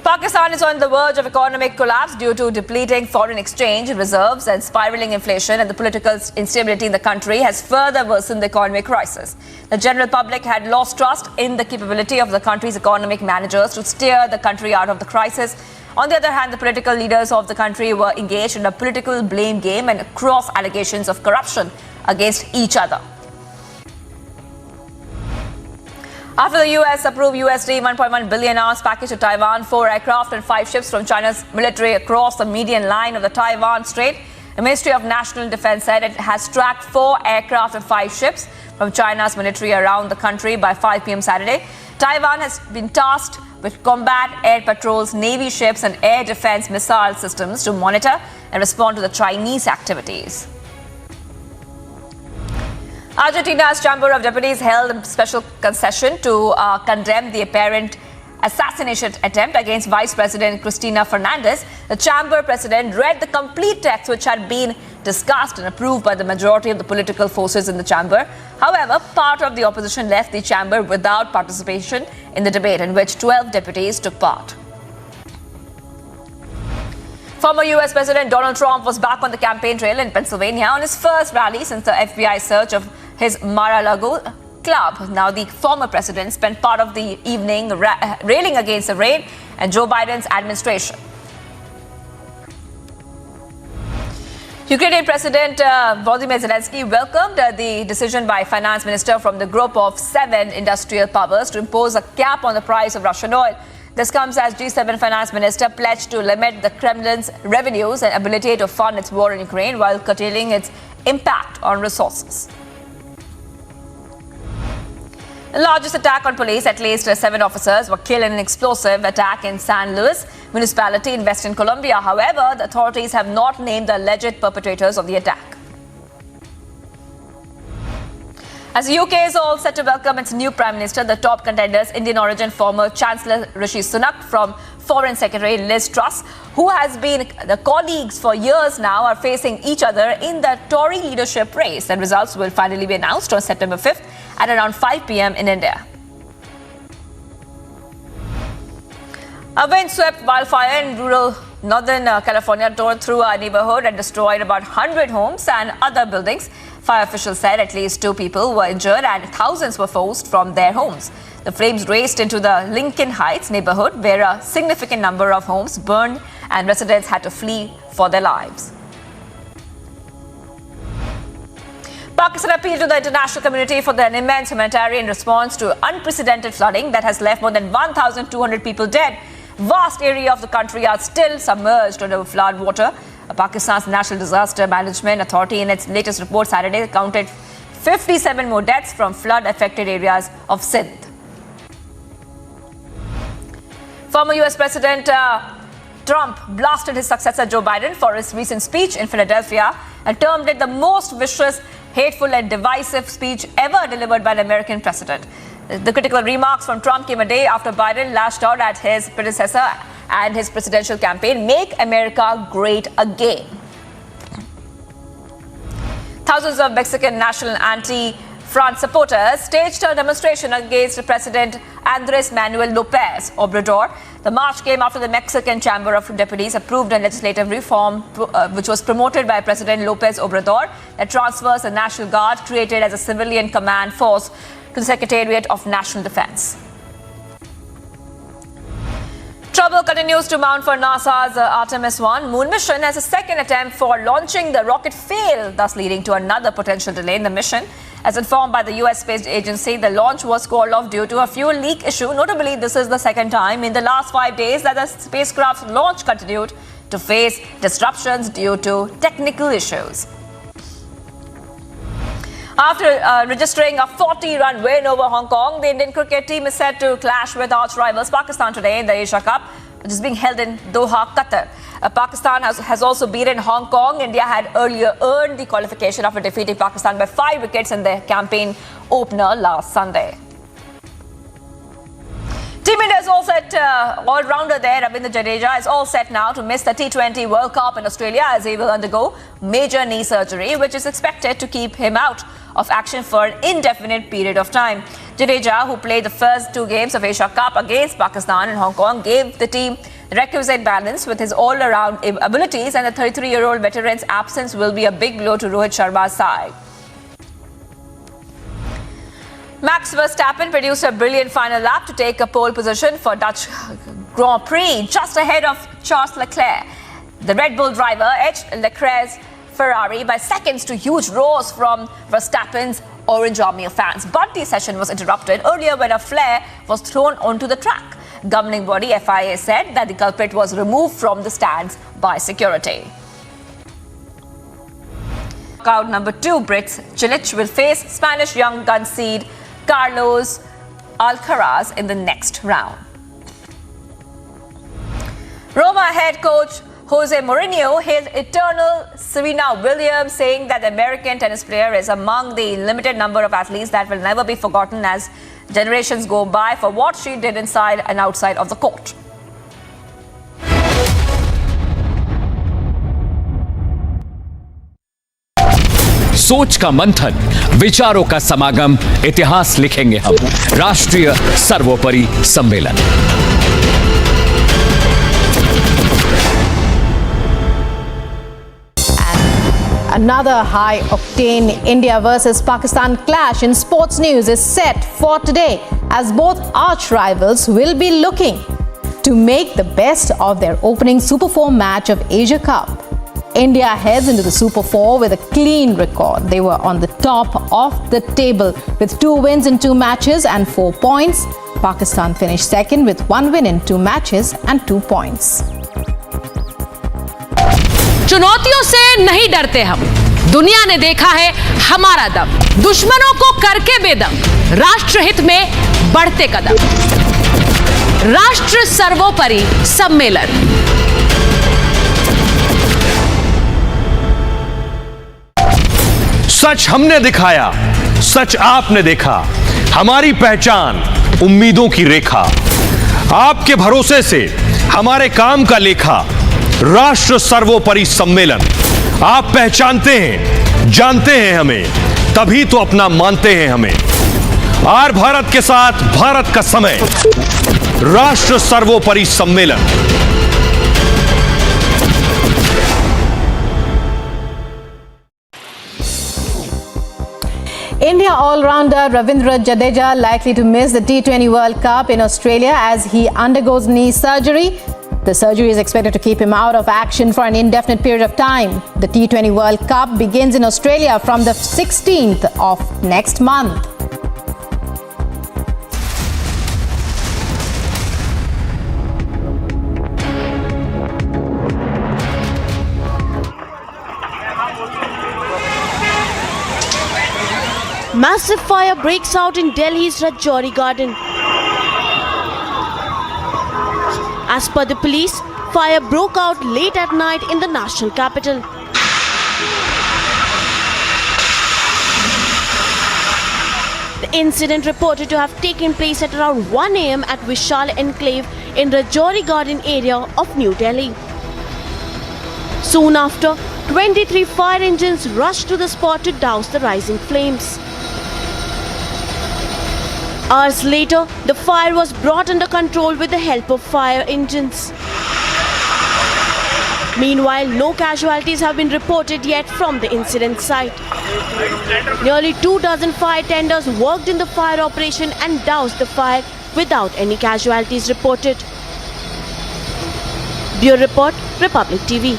Pakistan is on the verge of economic collapse due to depleting foreign exchange reserves and spiraling inflation, and the political instability in the country has further worsened the economic crisis. The general public had lost trust in the capability of the country's economic managers to steer the country out of the crisis. On the other hand, the political leaders of the country were engaged in a political blame game and cross allegations of corruption against each other. After the US approved USD 1.1 billion ounce package to Taiwan, 4 aircraft and 5 ships from China's military across the median line of the Taiwan Strait, the Ministry of National Defense said it has tracked 4 aircraft and 5 ships from China's military around the country by 5 p.m. Saturday. Taiwan has been tasked with combat air patrols, Navy ships and air defense missile systems to monitor and respond to the Chinese activities. Argentina's Chamber of Deputies held a special concession to condemn the apparent assassination attempt against Vice President Cristina Fernandez. The Chamber President read the complete text, which had been discussed and approved by the majority of the political forces in the Chamber. However, part of the opposition left the Chamber without participation in the debate, in which 12 deputies took part. Former US President Donald Trump was back on the campaign trail in Pennsylvania on his first rally since the FBI search of his Mar-a-Lago club. Now, the former president spent part of the evening railing against the raid and Joe Biden's administration. Ukrainian President Volodymyr Zelensky welcomed the decision by finance minister from the group of 7 industrial powers to impose a cap on the price of Russian oil. This comes as G7 finance minister pledged to limit the Kremlin's revenues and ability to fund its war in Ukraine while curtailing its impact on resources. The largest attack on police, at least 7 officers were killed in an explosive attack in San Luis municipality in Western Colombia. However, the authorities have not named the alleged perpetrators of the attack. As the UK is all set to welcome its new Prime Minister, the top contenders, Indian origin former Chancellor Rishi Sunak from Foreign Secretary Liz Truss, who has been the colleagues for years now, are facing each other in the Tory leadership race. And results will finally be announced on September 5th at around 5 p.m. in India. A windswept wildfire in rural Northern California tore through a neighborhood and destroyed about 100 homes and other buildings. Fire officials said at least 2 people were injured and thousands were forced from their homes. The flames raced into the Lincoln Heights neighborhood, where a significant number of homes burned and residents had to flee for their lives. Pakistan appealed to the international community for an immense humanitarian response to unprecedented flooding that has left more than 1,200 people dead. Vast area of the country are still submerged under flood water. Pakistan's National Disaster Management Authority in its latest report Saturday counted 57 more deaths from flood-affected areas of Sindh. Former US President Trump blasted his successor Joe Biden for his recent speech in Philadelphia and termed it the most vicious, hateful and divisive speech ever delivered by an American president. The critical remarks from Trump came a day after Biden lashed out at his predecessor and his presidential campaign, "Make America Great Again." Thousands of Mexican National Anti-France supporters staged a demonstration against President Andrés Manuel López Obrador. The march came after the Mexican Chamber of Deputies approved a legislative reform which was promoted by President López Obrador that transfers the National Guard, created as a civilian command force, to the Secretariat of National Defense. Trouble continues to mount for NASA's Artemis 1 moon mission as a second attempt for launching the rocket failed, thus leading to another potential delay in the mission. As informed by the US Space Agency, the launch was called off due to a fuel leak issue. Notably, this is the second time in the last 5 days that the spacecraft's launch continued to face disruptions due to technical issues. After registering a 40-run win over Hong Kong, the Indian cricket team is set to clash with arch rivals Pakistan today in the Asia Cup, which is being held in Doha, Qatar. Pakistan has also beaten Hong Kong. India had earlier earned the qualification after defeating Pakistan by 5 wickets in their campaign opener last Sunday. Team India's all set, all-rounder there, Ravindra Jadeja, is all set now to miss the T20 World Cup in Australia as he will undergo major knee surgery, which is expected to keep him out of action for an indefinite period of time. Jadeja, who played the first 2 games of Asia Cup against Pakistan and Hong Kong, gave the team the requisite balance with his all-around abilities, and the 33-year-old veteran's absence will be a big blow to Rohit Sharma's side. Max Verstappen produced a brilliant final lap to take a pole position for Dutch Grand Prix, just ahead of Charles Leclerc. The Red Bull driver edged Leclerc's Ferrari by seconds to huge roars from Verstappen's Orange Army fans. But the session was interrupted earlier when a flare was thrown onto the track. Governing body FIA said that the culprit was removed from the stands by security. Knockout number 2, Brits Cilic will face Spanish young gun seed Carlos Alcaraz in the next round. Roma head coach Jose Mourinho hailed eternal Serena Williams, saying that the American tennis player is among the limited number of athletes that will never be forgotten as generations go by for what she did inside and outside of the court. सोच का मंथन, विचारों का समागम, इतिहास लिखेंगे हम। राष्ट्रीय सर्वोपरि सम्मेलन। Another high-octane India versus Pakistan clash in sports news is set for today, as both arch rivals will be looking to make the best of their opening Super 4 match of Asia Cup. India heads into the Super 4 with a clean record. They were on the top of the table with 2 wins in 2 matches and 4 points. Pakistan finished second with 1 win in 2 matches and 2 points. चुनौतियों से नहीं डरते हम, दुनिया ने देखा है हमारा दम, दुश्मनों को करके बेदम, राष्ट्रहित में बढ़ते कदम। राष्ट्र सर्वोपरि सम्मेलन। सच हमने दिखाया, सच आपने देखा, हमारी पहचान उम्मीदों की रेखा। आपके भरोसे से हमारे काम का लेखा, राष्ट्र सर्वोपरि सम्मेलन। आप पहचानते हैं, जानते हैं हमें, तभी तो अपना मानते हैं हमें। आर भारत के साथ भारत का समय, राष्ट्र सर्वोपरि सम्मेलन। India all-rounder Ravindra Jadeja likely to miss the T20 World Cup in Australia as he undergoes knee surgery. The surgery is expected to keep him out of action for an indefinite period of time. The T20 World Cup begins in Australia from the 16th of next month. Massive fire breaks out in Delhi's Ranchi garden. As per the police, fire broke out late at night in the national capital. The incident reported to have taken place at around 1 a.m. at Vishal Enclave in Ranchi garden area of New Delhi. Soon after, 23 fire engines rushed to the spot to douse the rising flames. Hours later, the fire was brought under control with the help of fire engines. Meanwhile, no casualties have been reported yet from the incident site. Nearly 24 fire tenders worked in the fire operation and doused the fire without any casualties reported. Bureau Report, Republic TV.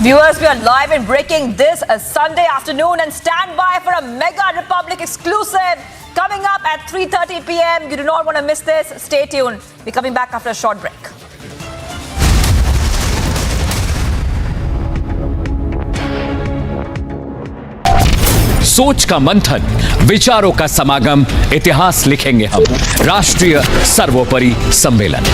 Viewers, we are live and breaking this Sunday afternoon, and stand by for a mega Republic exclusive coming up at 3:30 p.m. You do not want to miss this. Stay tuned. We're coming back after a short break. सोच का मंथन, विचारों का समागम, इतिहास लिखेंगे हम। राष्ट्रीय सर्वोपरि सम्मेलन।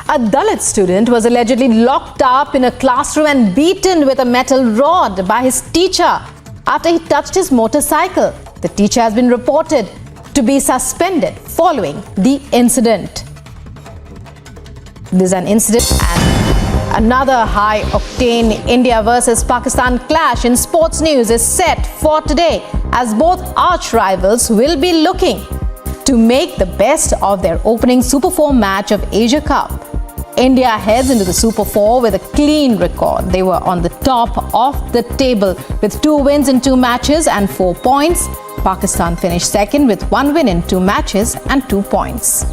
A Dalit student was allegedly locked up in a classroom and beaten with a metal rod by his teacher after he touched his motorcycle. The teacher has been reported to be suspended following the incident. This is an incident and another high-octane India versus Pakistan clash in sports news is set for today as both arch-rivals will be looking to make the best of their opening Super 4 match of Asia Cup. India heads into the Super 4 with a clean record. They were on the top of the table with 2 wins in 2 matches and 4 points. Pakistan finished second with 1 win in 2 matches and 2 points.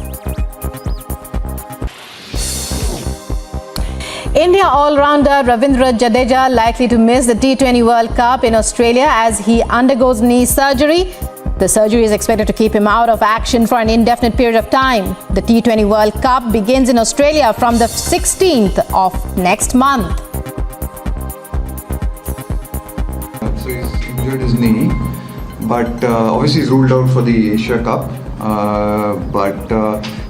India all-rounder Ravindra Jadeja likely to miss the T20 World Cup in Australia as he undergoes knee surgery. The surgery is expected to keep him out of action for an indefinite period of time. The T20 World Cup begins in Australia from the 16th of next month. So he's injured his knee, but obviously he's ruled out for the Asia Cup.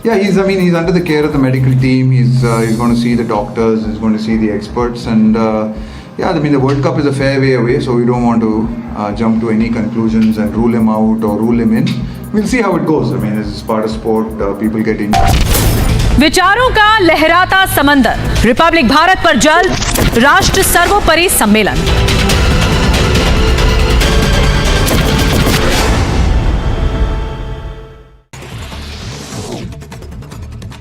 Yeah, he's under the care of the medical team. He's going to see the doctors. He's going to see the experts, and the World Cup is a fair way away, so we don't want to jump to any conclusions and rule him out or rule him in. We'll see how it goes. This is part of sport. People get injured. विचारों का लहराता समंदर, Republic Bharat पर जल्द राष्ट्र सर्वोपरि सम्मेलन।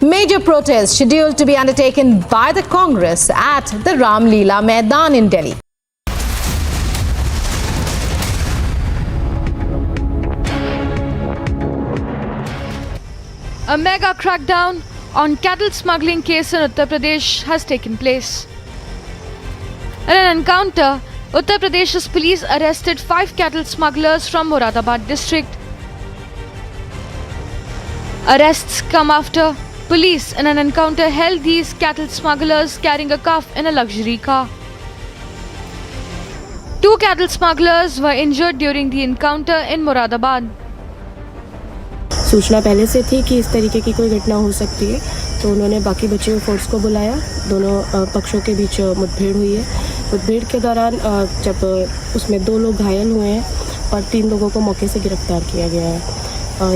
Major protests scheduled to be undertaken by the Congress at the Ram Leela Maidan in Delhi. A mega crackdown on cattle smuggling case in Uttar Pradesh has taken place. In an encounter, Uttar Pradesh's police arrested 5 cattle smugglers from Moradabad district. Arrests come after police in an encounter held these cattle smugglers carrying a calf in a luxury car. 2 cattle smugglers were injured during the encounter in Moradabad. सूचना पहले से थी कि इस तरीके की कोई घटना हो सकती है, तो उन्होंने बाकी बचे फोर्स को बुलाया। दोनों पक्षों के बीच मुठभेड़ हुई है। मुठभेड़ के दौरान जब उसमें 2 लोग घायल हुए हैं और 3 लोगों को मौके से गिरफ्तार किया गया है।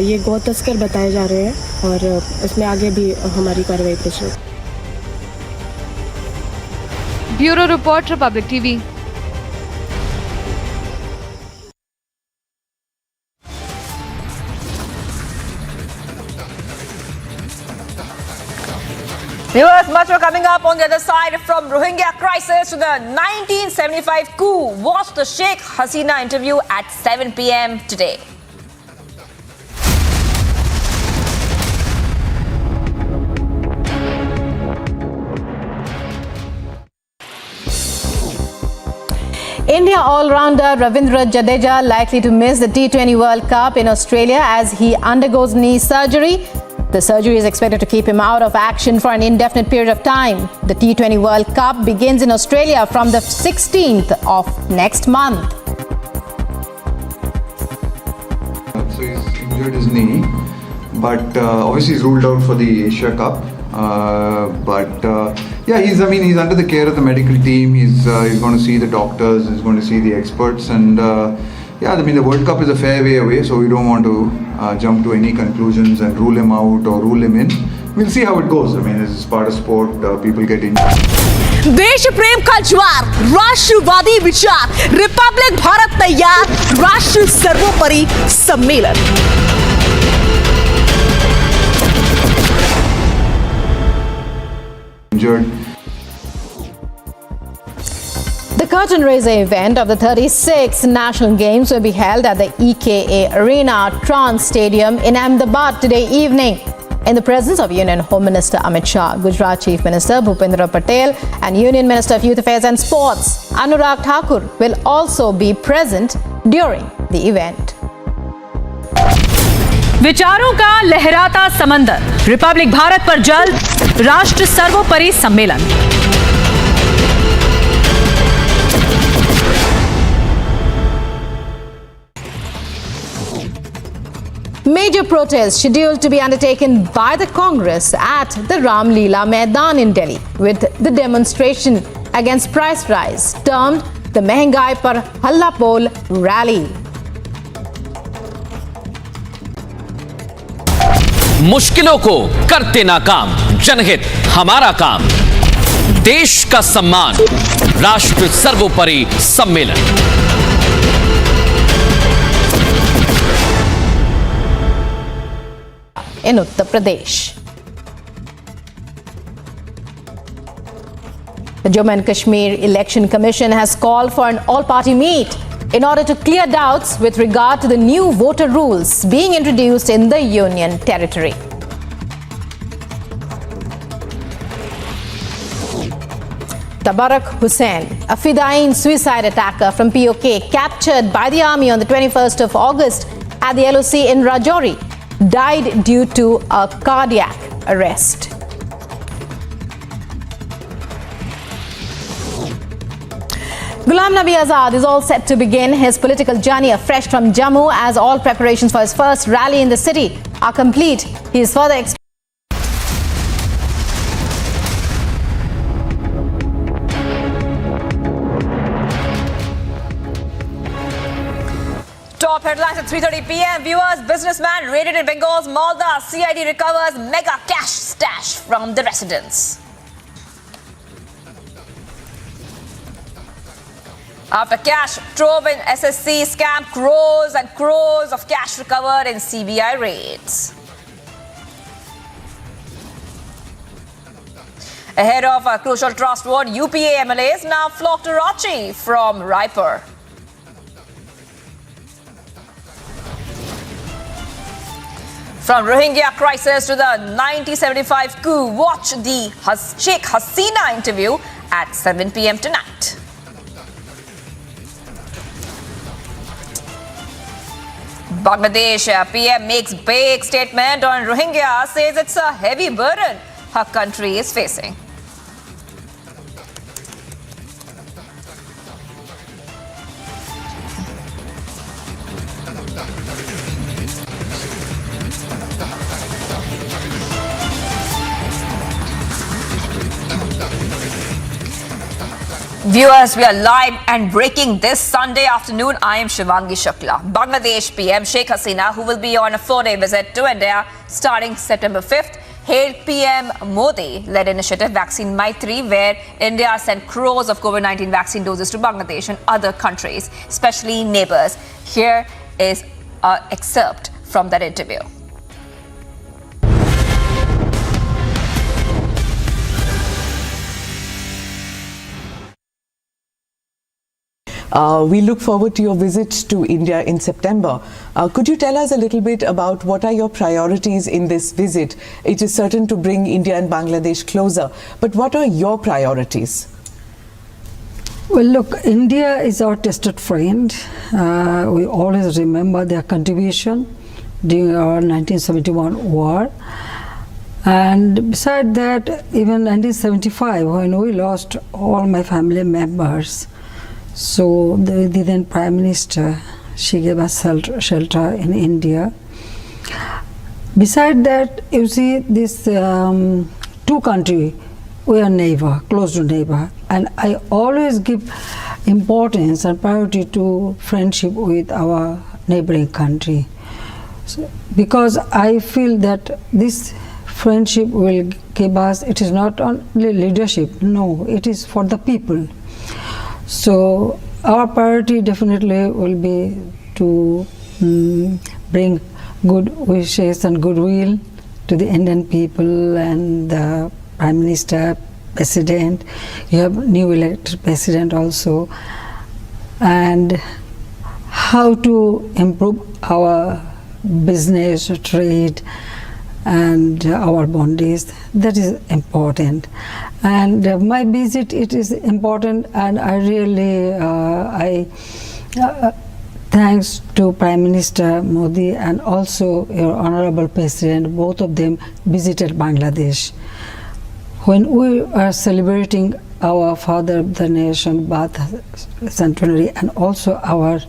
ये गौ तस्कर बताए जा रहे हैं और इसमें आगे भी हमारी कार्रवाई चल। Bureau report, Republic TV. Viewers, much more coming up on the other side. From Rohingya crisis to the 1975 coup. Watch the Sheikh Hasina interview at 7 p.m. today. India all-rounder Ravindra Jadeja likely to miss the T20 World Cup in Australia as he undergoes knee surgery. The surgery is expected to keep him out of action for an indefinite period of time. The T20 World Cup begins in Australia from the 16th of next month. So he's injured his knee, but obviously he's ruled out for the Asia Cup. Yeah, he's under the care of the medical team. He's going to see the doctors. He's going to see the experts, and the World Cup is a fair way away, so we don't want to jump to any conclusions and rule him out or rule him in. We'll see how it goes. This is part of sport. People get injured. देश प्रेम का ज्वार, राष्ट्रवादी विचार, Republic Bharat तैयार, राष्ट्र सर्वोपरि सम्मेलन। Injured. The curtain raiser event of the 36th National Games will be held at the EKA Arena Trans Stadium in Ahmedabad today evening. In the presence of Union Home Minister Amit Shah, Gujarat Chief Minister Bhupendra Patel and Union Minister of Youth Affairs and Sports Anurag Thakur will also be present during the event. विचारों का लहराता समंदर, Republic Bharat पर जल्द राष्ट्र सर्वोपरि सम्मेलन। Major protests scheduled to be undertaken by the Congress at the Ram Leela Maidan in Delhi, with the demonstration against price rise termed the Mehengai Par Halla Bol Rally. मुश्किलों को करते नाकाम, जनहित हमारा काम, देश का सम्मान, राष्ट्र सर्वोपरि सम्मेलन। In Uttar Pradesh, the Jammu and Kashmir Election Commission has called for an all-party meet in order to clear doubts with regard to the new voter rules being introduced in the Union Territory. Tabarak Hussain, a Fidain suicide attacker from POK, captured by the army on the 21st of August at the LOC in Rajouri, died due to a cardiac arrest. Ghulam Nabi Azad is all set to begin his political journey afresh from Jammu as all preparations for his first rally in the city are complete. He is further Top headlines at 3:30 p.m. Viewers, businessman raided in Bengal's Malda. CID recovers mega cash stash from the residence. After cash trove in SSC scam, crores and crores of cash recovered in CBI raids. Ahead of a crucial trust vote, UPA MLAs now flock to Ranchi from Raipur. From Rohingya crisis to the 1975 coup, watch the Sheikh Hasina interview at 7 p.m. tonight. Bangladesh PM makes big statement on Rohingya, says it's a heavy burden her country is facing. Viewers, we are live and breaking this Sunday afternoon. I am Shivangi Shukla. Bangladesh PM Sheikh Hasina, who will be on a 4-day visit to India starting September 5th, hailed PM Modi-led initiative Vaccine Maitri, where India sent crores of COVID-19 vaccine doses to Bangladesh and other countries, especially neighbors. Here is an excerpt from that interview. We look forward to your visit to India in September. Could you tell us a little bit about what are your priorities in this visit? It is certain to bring India and Bangladesh closer, but what are your priorities? Well, look, India is our tested friend. We always remember their contribution during our 1971 war. And beside that, even 1975, when we lost all my family members, so the then Prime Minister, she gave us shelter in India. Beside that, you see, this two countries, we are neighbor, close to neighbor, and I always give importance and priority to friendship with our neighboring country, because I feel that this friendship will give us, it is not only leadership, no, it is for the people. So our priority definitely will be to bring good wishes and goodwill to the Indian people and the Prime Minister, President. You have new elected President also, and how to improve our business, trade, and our bondies. That is important. And my visit, it is important, and I really thanks to Prime Minister Modi and also your Honorable President. Both of them visited Bangladesh. When we are celebrating our Father of the Nation birth centenary and also our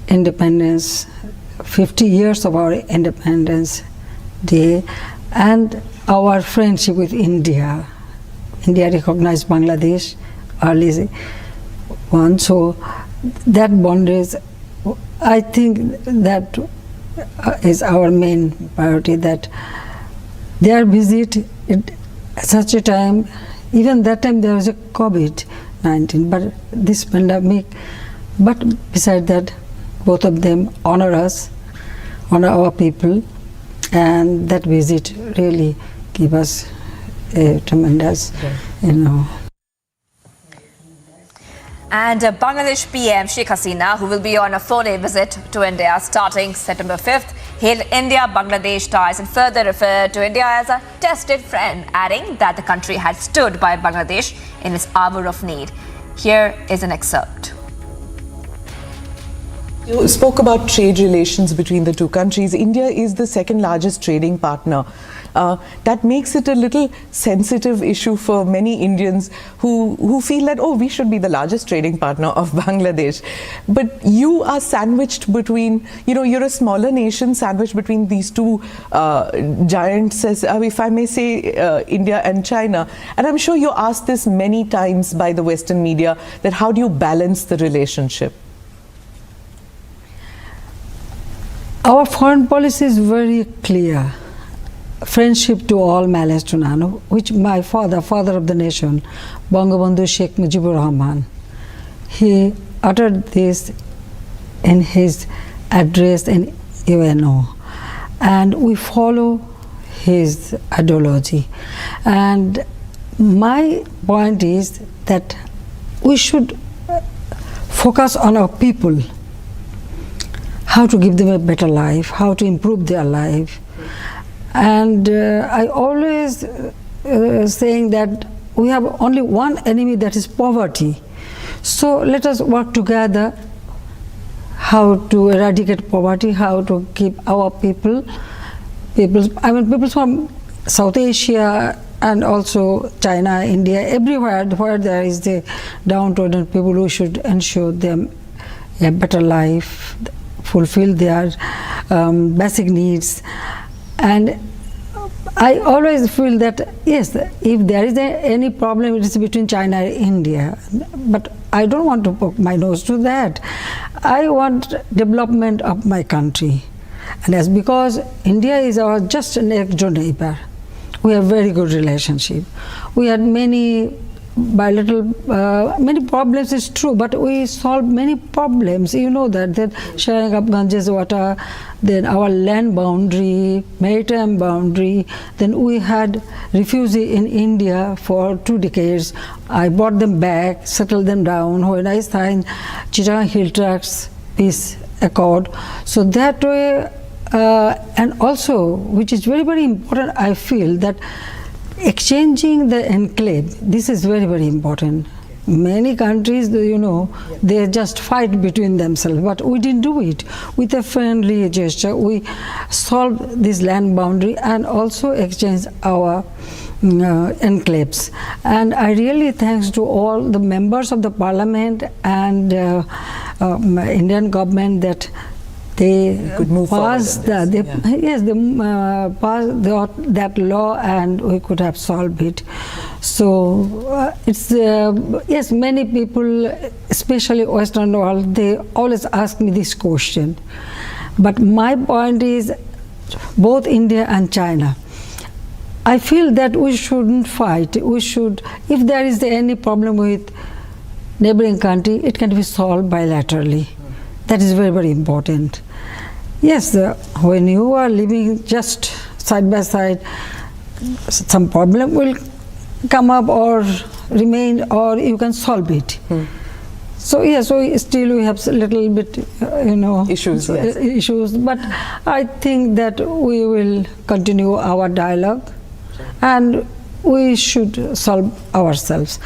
independence, 50 years of our Independence Day, and our friendship with India. India recognized Bangladesh early one, so that bond is, I think that is our main priority, that their visit at such a time, even that time there was a COVID-19, but this pandemic, but beside that, both of them honor us, honor our people, and that visit really give us a tremendous, And Bangladesh PM Sheikh Hasina, who will be on a 4-day visit to India starting September 5th, hailed India-Bangladesh ties and further referred to India as a tested friend, adding that the country had stood by Bangladesh in its hour of need. Here is an excerpt. You spoke about trade relations between the two countries. India is the second largest trading partner. That makes it a little sensitive issue for many Indians who feel that, oh, we should be the largest trading partner of Bangladesh. But you are sandwiched between, you're a smaller nation sandwiched between these two giants, if I may say, India and China. And I'm sure you're asked this many times by the Western media, that how do you balance the relationship? Our foreign policy is very clear. Friendship to all, malice to none, which my father of the nation, Bangabandhu Sheikh Mujibur Rahman, he uttered this in his address in UNO, and we follow his ideology. And my point is that we should focus on our people, how to give them a better life, how to improve their life. And I always saying that we have only one enemy, that is poverty. So let us work together how to eradicate poverty, how to keep our people from South Asia and also China, India, everywhere where there is the downtrodden people, we should ensure them a better life, fulfill their basic needs. And I always feel that, yes, if there is any problem, it is between China and India. But I don't want to poke my nose to that. I want development of my country. And that's because India is our just next door neighbor. We have very good relationship. We had many bilateral, many problems, is true, but we solved many problems. You know that sharing of Ganges water, then our land boundary, maritime boundary, then we had refugees in India for 2 decades. I brought them back, settled them down when I signed Chittagong Hill Tracts Peace Accord. So that way, and also, which is very, very important, I feel that exchanging the enclave, this is very, very important. Many countries, you know, they just fight between themselves, but we didn't do it. With a friendly gesture, we solved this land boundary and also exchanged our enclaves. And I really thanks to all the members of the parliament and Indian government that they passed that law and we could have solved it. So it's yes, many people, especially Western world, they always ask me this question. But my point is, both India and China, I feel that we shouldn't fight. We should, if there is any problem with neighboring country, it can be solved bilaterally. That is very, very important. Yes, when you are living just side by side, some problem will come up or remain, or you can solve it. So yes, so still we have a little bit, you know, issues. But I think that we will continue our dialogue, and we should solve ourselves.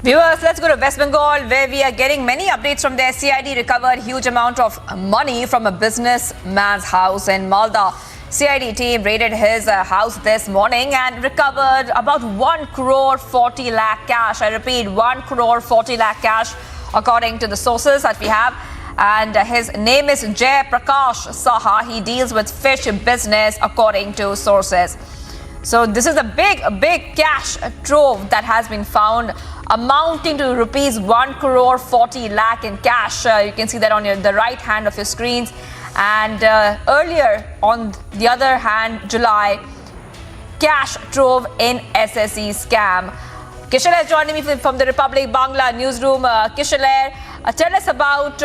Viewers, let's go to West Bengal, where we are getting many updates from there. CID recovered huge amount of money from a businessman's house in Malda. CID team raided his house this morning and recovered about 1 crore 40 lakh cash. I repeat, 1 crore 40 lakh cash, according to the sources that we have. And his name is Jai Prakash Saha. He deals with fish business, according to sources. So this is a big cash trove that has been found, amounting to rupees 1 crore 40 lakh in cash. You can see that on the right hand of your screens. And earlier, on the other hand, July, cash trove in SSE scam. Kishaler joining me from the Republic Bangla newsroom. Kishaler, tell us about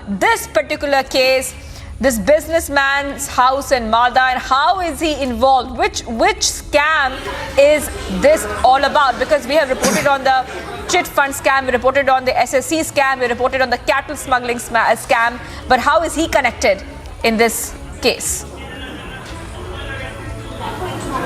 this particular case, this businessman's house in Malda, and how is he involved? Which scam is this all about? Because we have reported on the chit fund scam, we reported on the SSC scam, we reported on the cattle smuggling scam, but how is he connected in this case?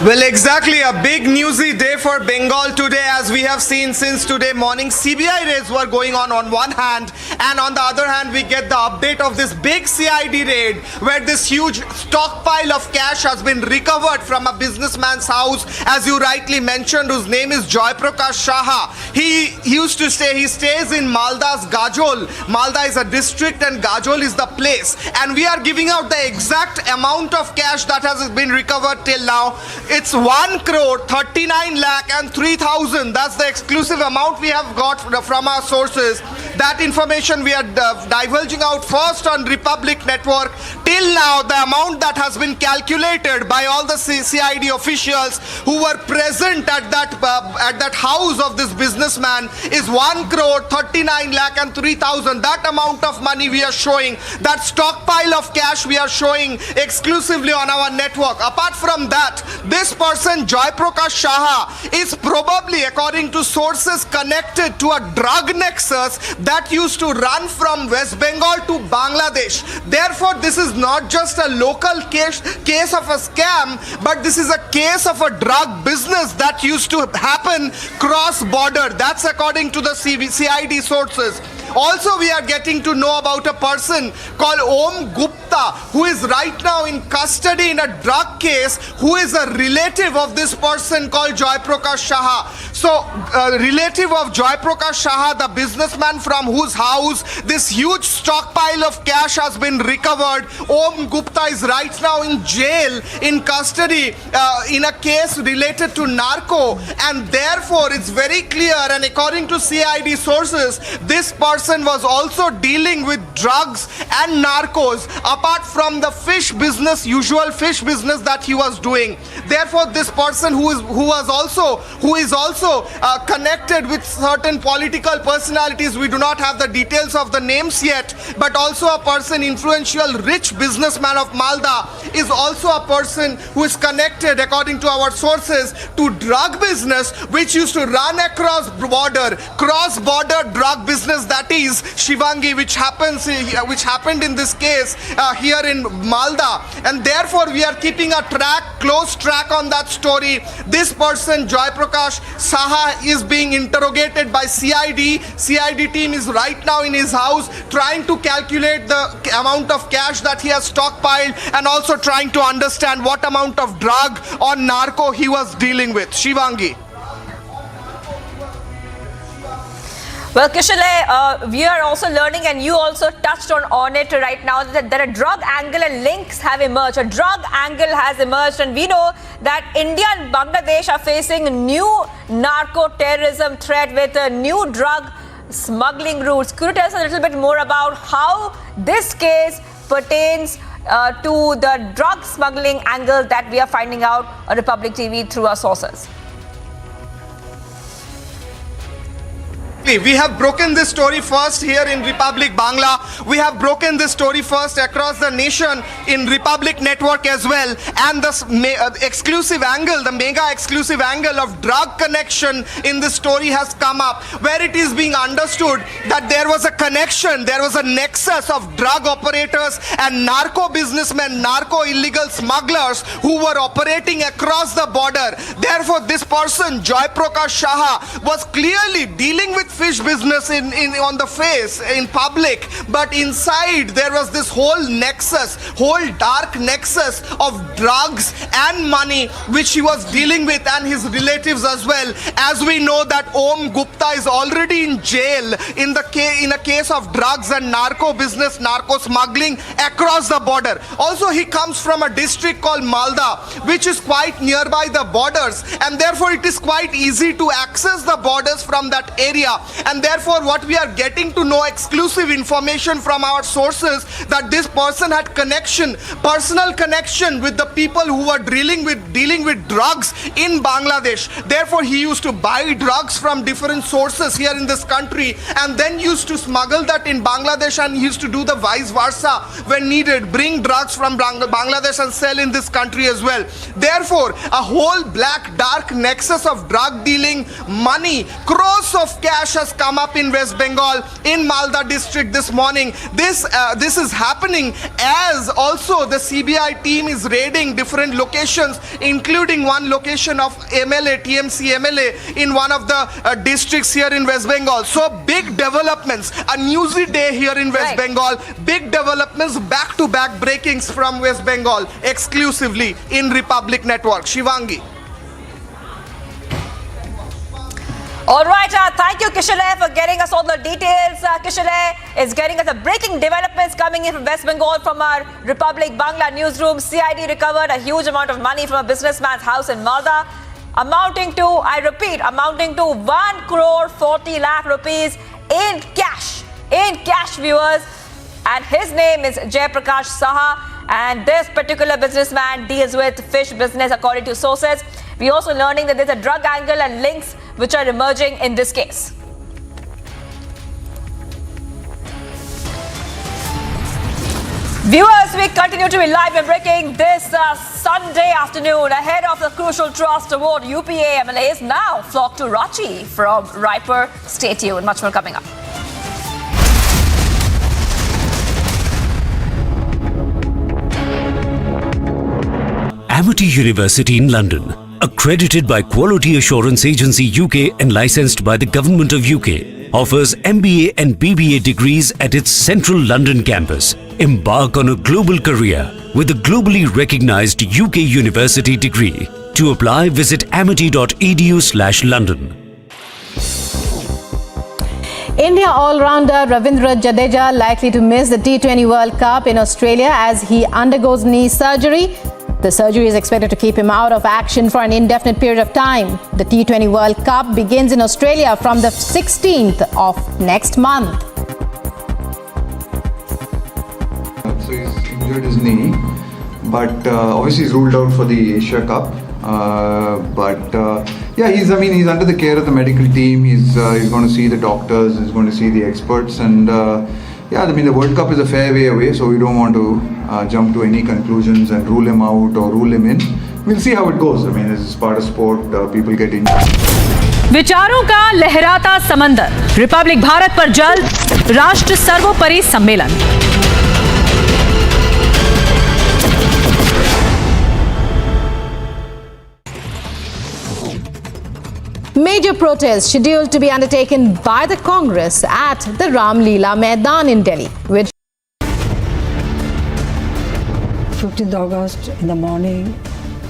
Well, exactly, a big newsy day for Bengal today, as we have seen since today morning. CBI raids were going on one hand, and on the other hand we get the update of this big CID raid where this huge stockpile of cash has been recovered from a businessman's house, as you rightly mentioned, whose name is Jai Prakash Saha. He stays in Malda's Gajol. Malda is a district and Gajol is the place, and we are giving out the exact amount of cash that has been recovered till now. It's 1 crore 39 lakh and 3,000. That's the exclusive amount we have got from our sources. That information we are divulging out first on Republic Network. Till now, the amount that has been calculated by all the CID officials who were present at that house of this businessman is 1 crore 39 lakh and 3,000. That amount of money we are showing, that stockpile of cash we are showing exclusively on our network. Apart from that, this person, Jai Prakash Saha, is probably, according to sources, connected to a drug nexus that used to run from West Bengal to Bangladesh. Therefore, this is not just a local case of a scam, but this is a case of a drug business that used to happen cross-border. That's according to the CID sources. Also, we are getting to know about a person called Om Gupta, who is right now in custody in a drug case, who is a relative of this person called Joy Prakash Saha. So, relative of Joy Prakash Saha, the businessman from whose house this huge stockpile of cash has been recovered. Om Gupta is right now in jail, in custody, in a case related to narco, and therefore it's very clear, and according to CID sources, this person was also dealing with drugs and narcos apart from the usual fish business that he was doing. Therefore, this person who is also connected with certain political personalities, we do not have the details of the names yet, but also a person, influential rich businessman of Malda, is also a person who is connected, according to our sources, to drug business, which used to run across border, cross-border drug business, that is Shivangi, which happened in this case here in Malda. And therefore we are keeping a close track on that story. This person, Joy Prakash Saha, is being interrogated by CID. CID team is right now in his house trying to calculate the amount of cash that he has stockpiled, and also trying to understand what amount of drug or narco he was dealing with. Shivangi. Well, Kishale, we are also learning, and you also touched on it right now, that a drug angle and links have emerged. A drug angle has emerged, and we know that India and Bangladesh are facing a new narco-terrorism threat with new drug smuggling routes. Could you tell us a little bit more about how this case pertains to the drug smuggling angle that we are finding out on Republic TV through our sources? We have broken this story first here in Republic Bangla. We have broken this story first across the nation in Republic Network as well. And the exclusive angle, the mega exclusive angle of drug connection in this story has come up, where it is being understood that there was a connection, there was a nexus of drug operators and narco businessmen, narco illegal smugglers who were operating across the border. Therefore, this person, Joy Prakash Saha, was clearly dealing with fish business on the face in public, but inside there was this whole dark nexus of drugs and money which he was dealing with, and his relatives as well. As we know that Om Gupta is already in jail in a case of drugs and narco business, narco smuggling across the border. Also, he comes from a district called Malda, which is quite nearby the borders, and therefore it is quite easy to access the borders from that area. And therefore what we are getting to know, exclusive information from our sources, that this person had personal connection with the people who were dealing with drugs in Bangladesh. Therefore he used to buy drugs from different sources here in this country, and then used to smuggle that in Bangladesh, and he used to do the vice versa when needed, bring drugs from Bangladesh and sell in this country as well. Therefore a whole dark nexus of drug dealing, money, crores of cash has come up in West Bengal, in Malda district this morning. This is happening as also the CBI team is raiding different locations, including one location of TMC MLA in one of the districts here in West Bengal. So big developments, a newsy day here in West Bengal, big developments, back-to-back breakings from West Bengal, exclusively in Republic Network. Shivangi. All right, thank you, Kishale, for getting us all the details. Kishale is getting us the breaking developments coming in from West Bengal from our Republic Bangla newsroom. CID recovered a huge amount of money from a businessman's house in Malda, amounting to 1 crore 40 lakh rupees in cash, viewers. And his name is Jay Prakash Saha, and this particular businessman deals with fish business, according to sources. We're also learning that there's a drug angle and links which are emerging in this case. Viewers, we continue to be live and breaking this Sunday afternoon ahead of the Crucial Trust Award. UPA MLAs now flock to Ranchi from Raipur. Stay tuned, much more coming up. Amity University in London, accredited by Quality Assurance Agency UK and licensed by the Government of UK, offers MBA and BBA degrees at its central London campus. Embark on a global career with a globally recognized UK university degree. To apply, visit amity.edu/London. India all-rounder Ravindra Jadeja likely to miss the T20 World Cup in Australia as he undergoes knee surgery. The surgery is expected to keep him out of action for an indefinite period of time. The T20 World Cup begins in Australia from the 16th of next month. So he's injured his knee, but obviously he's ruled out for the Asia Cup. Yeah, he's under the care of the medical team. He's going to see the doctors. He's going to see the experts, and yeah, the World Cup is a fair way away, so we don't want to jump to any conclusions and rule him out or rule him in. We'll see how it goes. This is part of sport. People get injured. विचारों का लहराता समंदर, Republic Bharat पर जल्द राष्ट्र सर्वोपरि सम्मेलन। Major protests scheduled to be undertaken by the Congress at the Ram Leela Maidan in Delhi, which 15th August in the morning,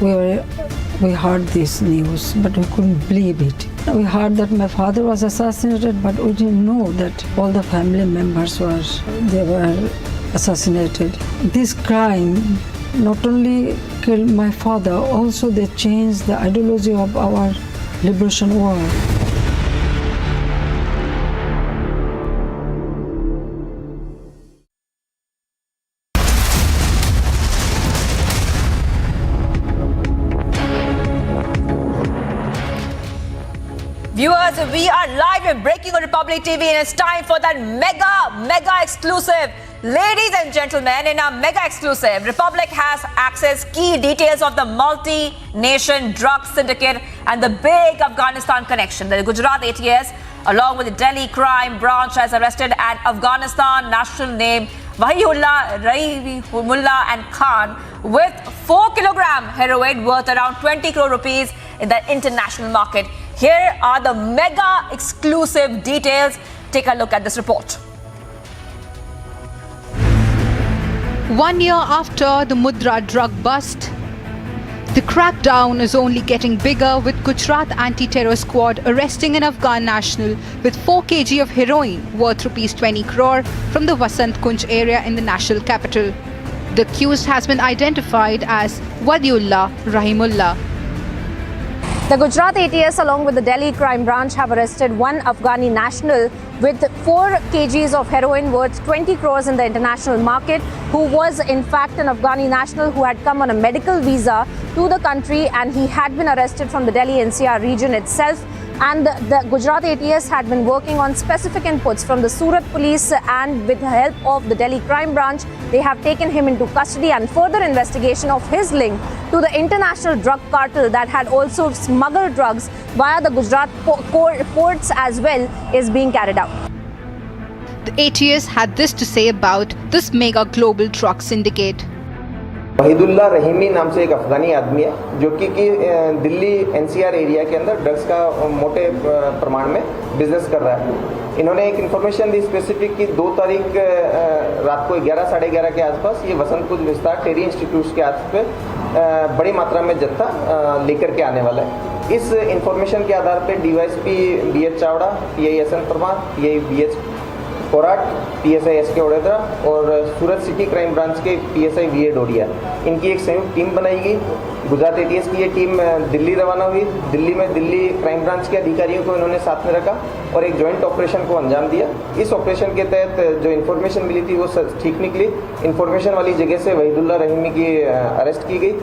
we heard this news, but we couldn't believe it. We heard that my father was assassinated, but we didn't know that all the family members were assassinated. This crime not only killed my father, also they changed the ideology of our liberation war. Viewers, we are live and breaking on Republic TV, and it's time for that mega exclusive. Ladies and gentlemen, in our mega exclusive, Republic has accessed key details of the multi-nation drug syndicate and the big Afghanistan connection. The Gujarat ATS, along with the Delhi crime branch, has arrested an Afghanistan national named Wahiullah, Rahimullah and Khan with 4 kilogram heroin worth around 20 crore rupees in the international market. Here are the mega exclusive details. Take a look at this report. 1 year after the Mudra drug bust, the crackdown is only getting bigger, with Gujarat anti-terror squad arresting an Afghan national with 4 kg of heroin worth rupees 20 crore from the Vasant Kunj area in the national capital. The accused has been identified as Wahiullah Rahimullah. The Gujarat ATS along with the Delhi crime branch have arrested one Afghani national with 4 kgs of heroin worth 20 crores in the international market, who was in fact an Afghani national who had come on a medical visa to the country, and he had been arrested from the Delhi NCR region itself. And the Gujarat ATS had been working on specific inputs from the Surat police, and with the help of the Delhi crime branch, they have taken him into custody, and further investigation of his link to the international drug cartel that had also smuggled drugs via the Gujarat ports as well is being carried out. The ATS had this to say about this mega global drug syndicate. Wahidullah Rahimi नाम से एक अफगानी आदमी है जो कि Delhi NCR area के अंदर drugs का मोटे प्रमाण में बिजनेस कर रहा है। इन्होंने एक इन्फॉर्मेशन दी स्पेसिफिक की 2 तारीख रात को 11 साढ़े 11 के आसपास ये वसंत कुंज विस्तार टेरी इंस्टीट्यूट के आस पे बड़ी मात्रा में जत्था लेकर के आने वाला है। इस इन्फॉर्मेशन के आधार पर DYSP BH Chavda, PI SN Parmar, PI BH Korat, PSI SK Odedara और सूरत सिटी क्राइम ब्रांच के PSI VA डोडिया, इनकी एक संयुक्त टीम बनाई गई। गुजरात ATS की ये टीम दिल्ली रवाना हुई। दिल्ली में दिल्ली क्राइम ब्रांच के अधिकारियों को इन्होंने साथ में रखा और एक जॉइंट ऑपरेशन को अंजाम दिया। इस ऑपरेशन के तहत जो इन्फॉर्मेशन मिली थी वो ठीक निकली। इन्फॉर्मेशन वाली जगह से वहीदुल्ला रहीमी की अरेस्ट की गई।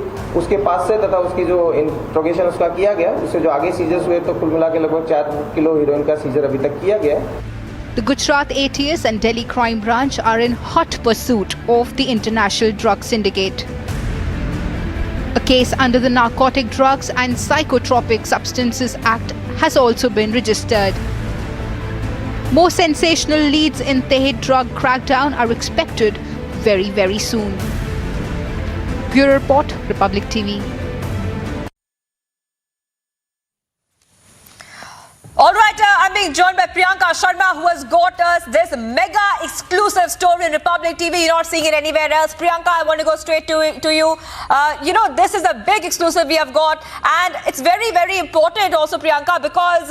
उसके पास से तथा उसकी जो इंट्रोगेशन उसका किया गया, उससे जो आगे सीजर्स हुए तो कुल मिला के लगभग 4 किलो हीरोइन का सीजर अभी तक किया गया है। The Gujarat ATS and Delhi crime branch are in hot pursuit of the international drug syndicate. A case under the Narcotic Drugs and Psychotropic Substances Act has also been registered. More sensational leads in Tehit drug crackdown are expected very soon. Bureau Report, Republic TV. All right, I'm being being joined by Priyanka Sharma, who has got us this mega exclusive story in Republic TV. You're not seeing it anywhere else. Priyanka, I want to go straight to you. This is a big exclusive we have got, and it's very, very important also, Priyanka, because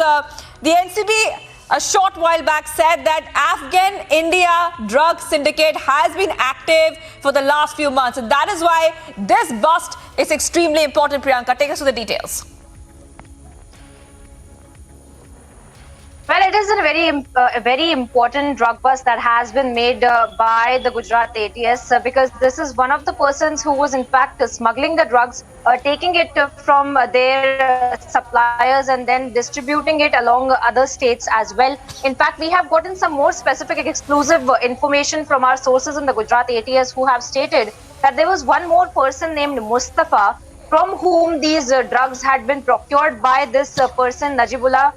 the NCB a short while back said that Afghan-India drug syndicate has been active for the last few months. And that is why this bust is extremely important. Priyanka, take us to the details. Well, it is a very important drug bust that has been made by the Gujarat ATS because this is one of the persons who was in fact smuggling the drugs, taking it from their suppliers and then distributing it along other states as well. In fact, we have gotten some more specific exclusive information from our sources in the Gujarat ATS who have stated that there was one more person named Mustafa from whom these drugs had been procured by this person Najibullah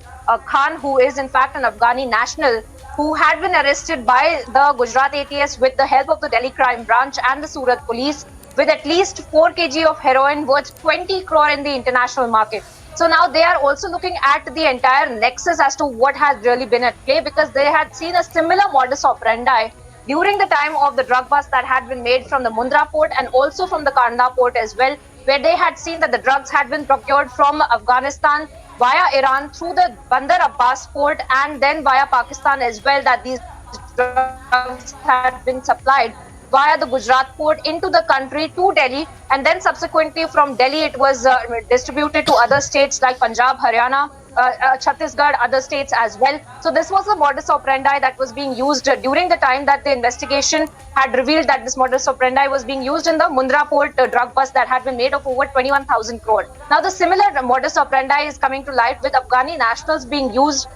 Khan, who is in fact an Afghani national, who had been arrested by the Gujarat ATS with the help of the Delhi Crime Branch and the Surat Police with at least 4 kg of heroin worth 20 crore in the international market. So now they are also looking at the entire nexus as to what has really been at play, because they had seen a similar modus operandi during the time of the drug bust that had been made from the Mundra port and also from the Kandla port as well, where they had seen that the drugs had been procured from Afghanistan via Iran through the Bandar Abbas port and then via Pakistan as well, that these drugs had been supplied via the Gujarat port into the country to Delhi, and then subsequently from Delhi it was distributed to other states like Punjab, Haryana, Chhattisgarh, other states as well. So this was the modus operandi that was being used during the time that the investigation had revealed that this modus operandi was being used in the Mundra port drug bust that had been made of over 21,000 crore. Now the similar modus operandi is coming to light with Afghani nationals being used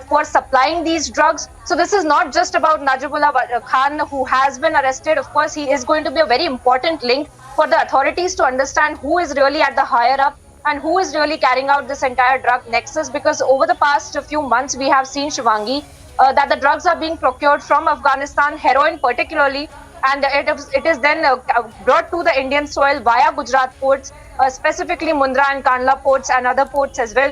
for supplying these drugs. So this is not just about Najibullah Khan, who has been arrested. Of course, he is going to be a very important link for the authorities to understand who is really at the higher up and who is really carrying out this entire drug nexus, because over the past few months we have seen, Shivangi, that the drugs are being procured from Afghanistan, heroin particularly, and it is then brought to the Indian soil via Gujarat ports, specifically Mundra and Kandla ports and other ports as well.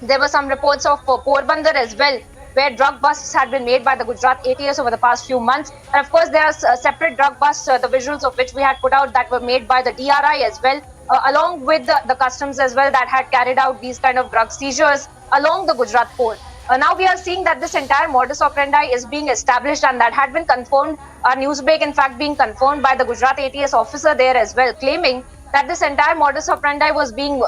There were some reports of Porbandar as well, where drug busts had been made by the Gujarat ATS over the past few months. And of course, there are separate drug busts, the visuals of which we had put out, that were made by the DRI as well, along with the customs as well, that had carried out these kind of drug seizures along the Gujarat port. Now we are seeing that this entire modus operandi is being established, and that had been confirmed, Newsbreak in fact being confirmed by the Gujarat ATS officer there as well, claiming that this entire modus operandi was being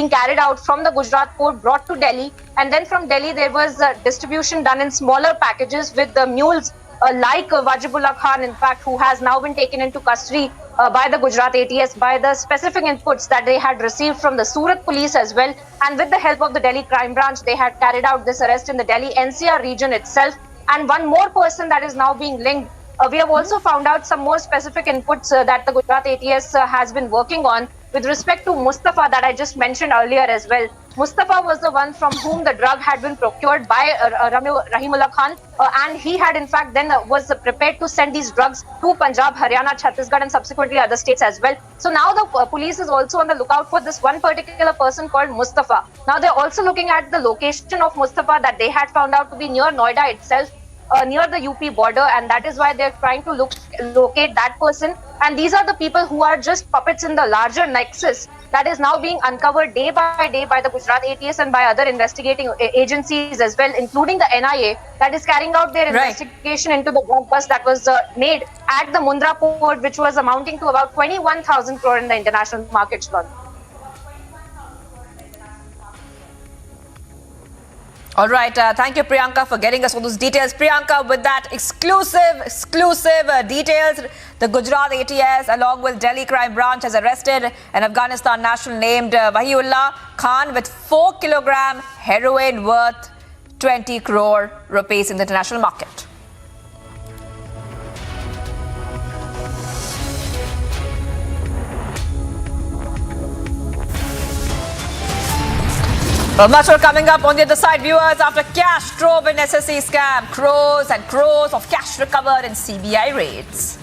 carried out from the Gujarat port, brought to Delhi, and then from Delhi there was distribution done in smaller packages with the mules like Wajibullah Khan, in fact, who has now been taken into custody by the Gujarat ATS by the specific inputs that they had received from the Surat Police as well, and with the help of the Delhi Crime Branch, they had carried out this arrest in the Delhi NCR region itself. And one more person that is now being linked. We have also found out some more specific inputs that the Gujarat ATS has been working on with respect to Mustafa that I just mentioned earlier as well. Mustafa was the one from whom the drug had been procured by Rahimullah Khan, and he had in fact then was prepared to send these drugs to Punjab, Haryana, Chhattisgarh and subsequently other states as well. So now the police is also on the lookout for this one particular person called Mustafa. Now they're also looking at the location of Mustafa that they had found out to be near Noida itself, near the UP border, and that is why they're trying to locate that person. And these are the people who are just puppets in the larger nexus that is now being uncovered day by day by the Gujarat ATS and by other investigating agencies as well, including the NIA, that is carrying out their investigation into the drug bust that was made at the Mundra port, which was amounting to about 21,000 crore in the international markets. All right, thank you, Priyanka, for getting us all those details. Priyanka, with that exclusive details, the Gujarat ATS along with Delhi Crime Branch has arrested an Afghanistan national named Wahiullah Khan with 4 kilogram heroin worth 20 crore rupees in the international market. Well, much more coming up on the other side, viewers. After cash trove in SSC scam, crores and crores of cash recovered in CBI raids.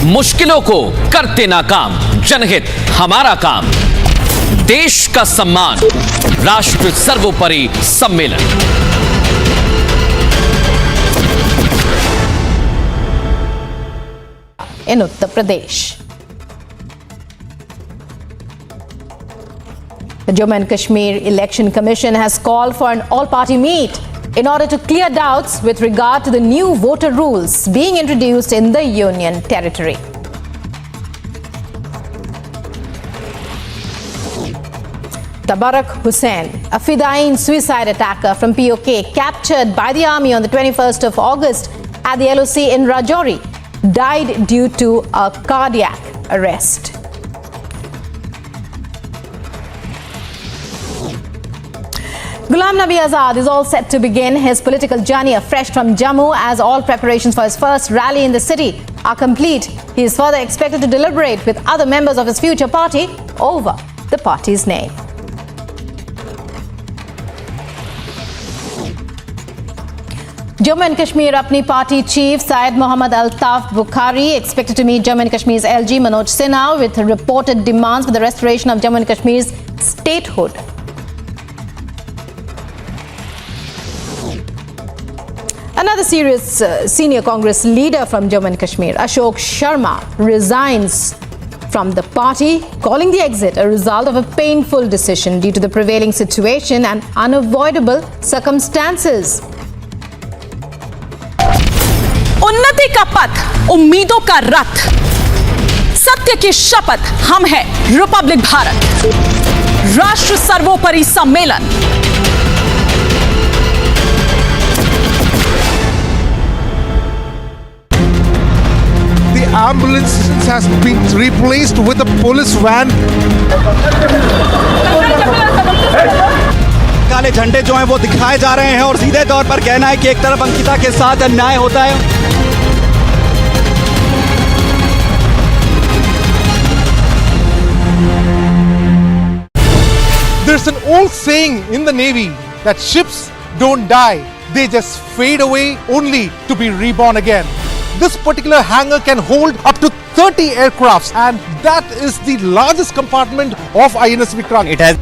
मुश्किलों को करते नाकाम, जनहित हमारा काम, देश का सम्मान, राष्ट्र सर्वोपरि सम्मेलन। In Uttar Pradesh, the Jammu and Kashmir Election Commission has called for an all-party meet in order to clear doubts with regard to the new voter rules being introduced in the Union Territory. Tabarak Hussain, a Fidain suicide attacker from POK, captured by the army on the 21st of August at the LOC in Rajouri, died due to a cardiac arrest. Ghulam Nabi Azad is all set to begin his political journey afresh from Jammu as all preparations for his first rally in the city are complete. He is further expected to deliberate with other members of his future party over the party's name. Jammu and Kashmir Apni Party Chief Syed Mohammad Altaf Bukhari expected to meet Jammu and Kashmir's LG Manoj Sinha with reported demands for the restoration of Jammu and Kashmir's statehood. Another serious senior Congress leader from Jammu and Kashmir, Ashok Sharma, resigns from the party, calling the exit a result of a painful decision due to the prevailing situation and unavoidable circumstances. उन्नति का पथ, उम्मीदों का रथ, सत्य की शपथ, हम हैं रिपब्लिक भारत, राष्ट्र सर्वोपरि सम्मेलन। The ambulance has been replaced with a police van. काले झंडे जो हैं वो दिखाए जा रहे हैं और सीधे तौर पर कहना है कि एक तरफ अंकिता के साथ अन्याय होता है। There's an old saying in the Navy that ships don't die, they just fade away only to be reborn again. This particular hangar can hold up to 30 aircrafts, and that is the largest compartment of INS Vikrant. It has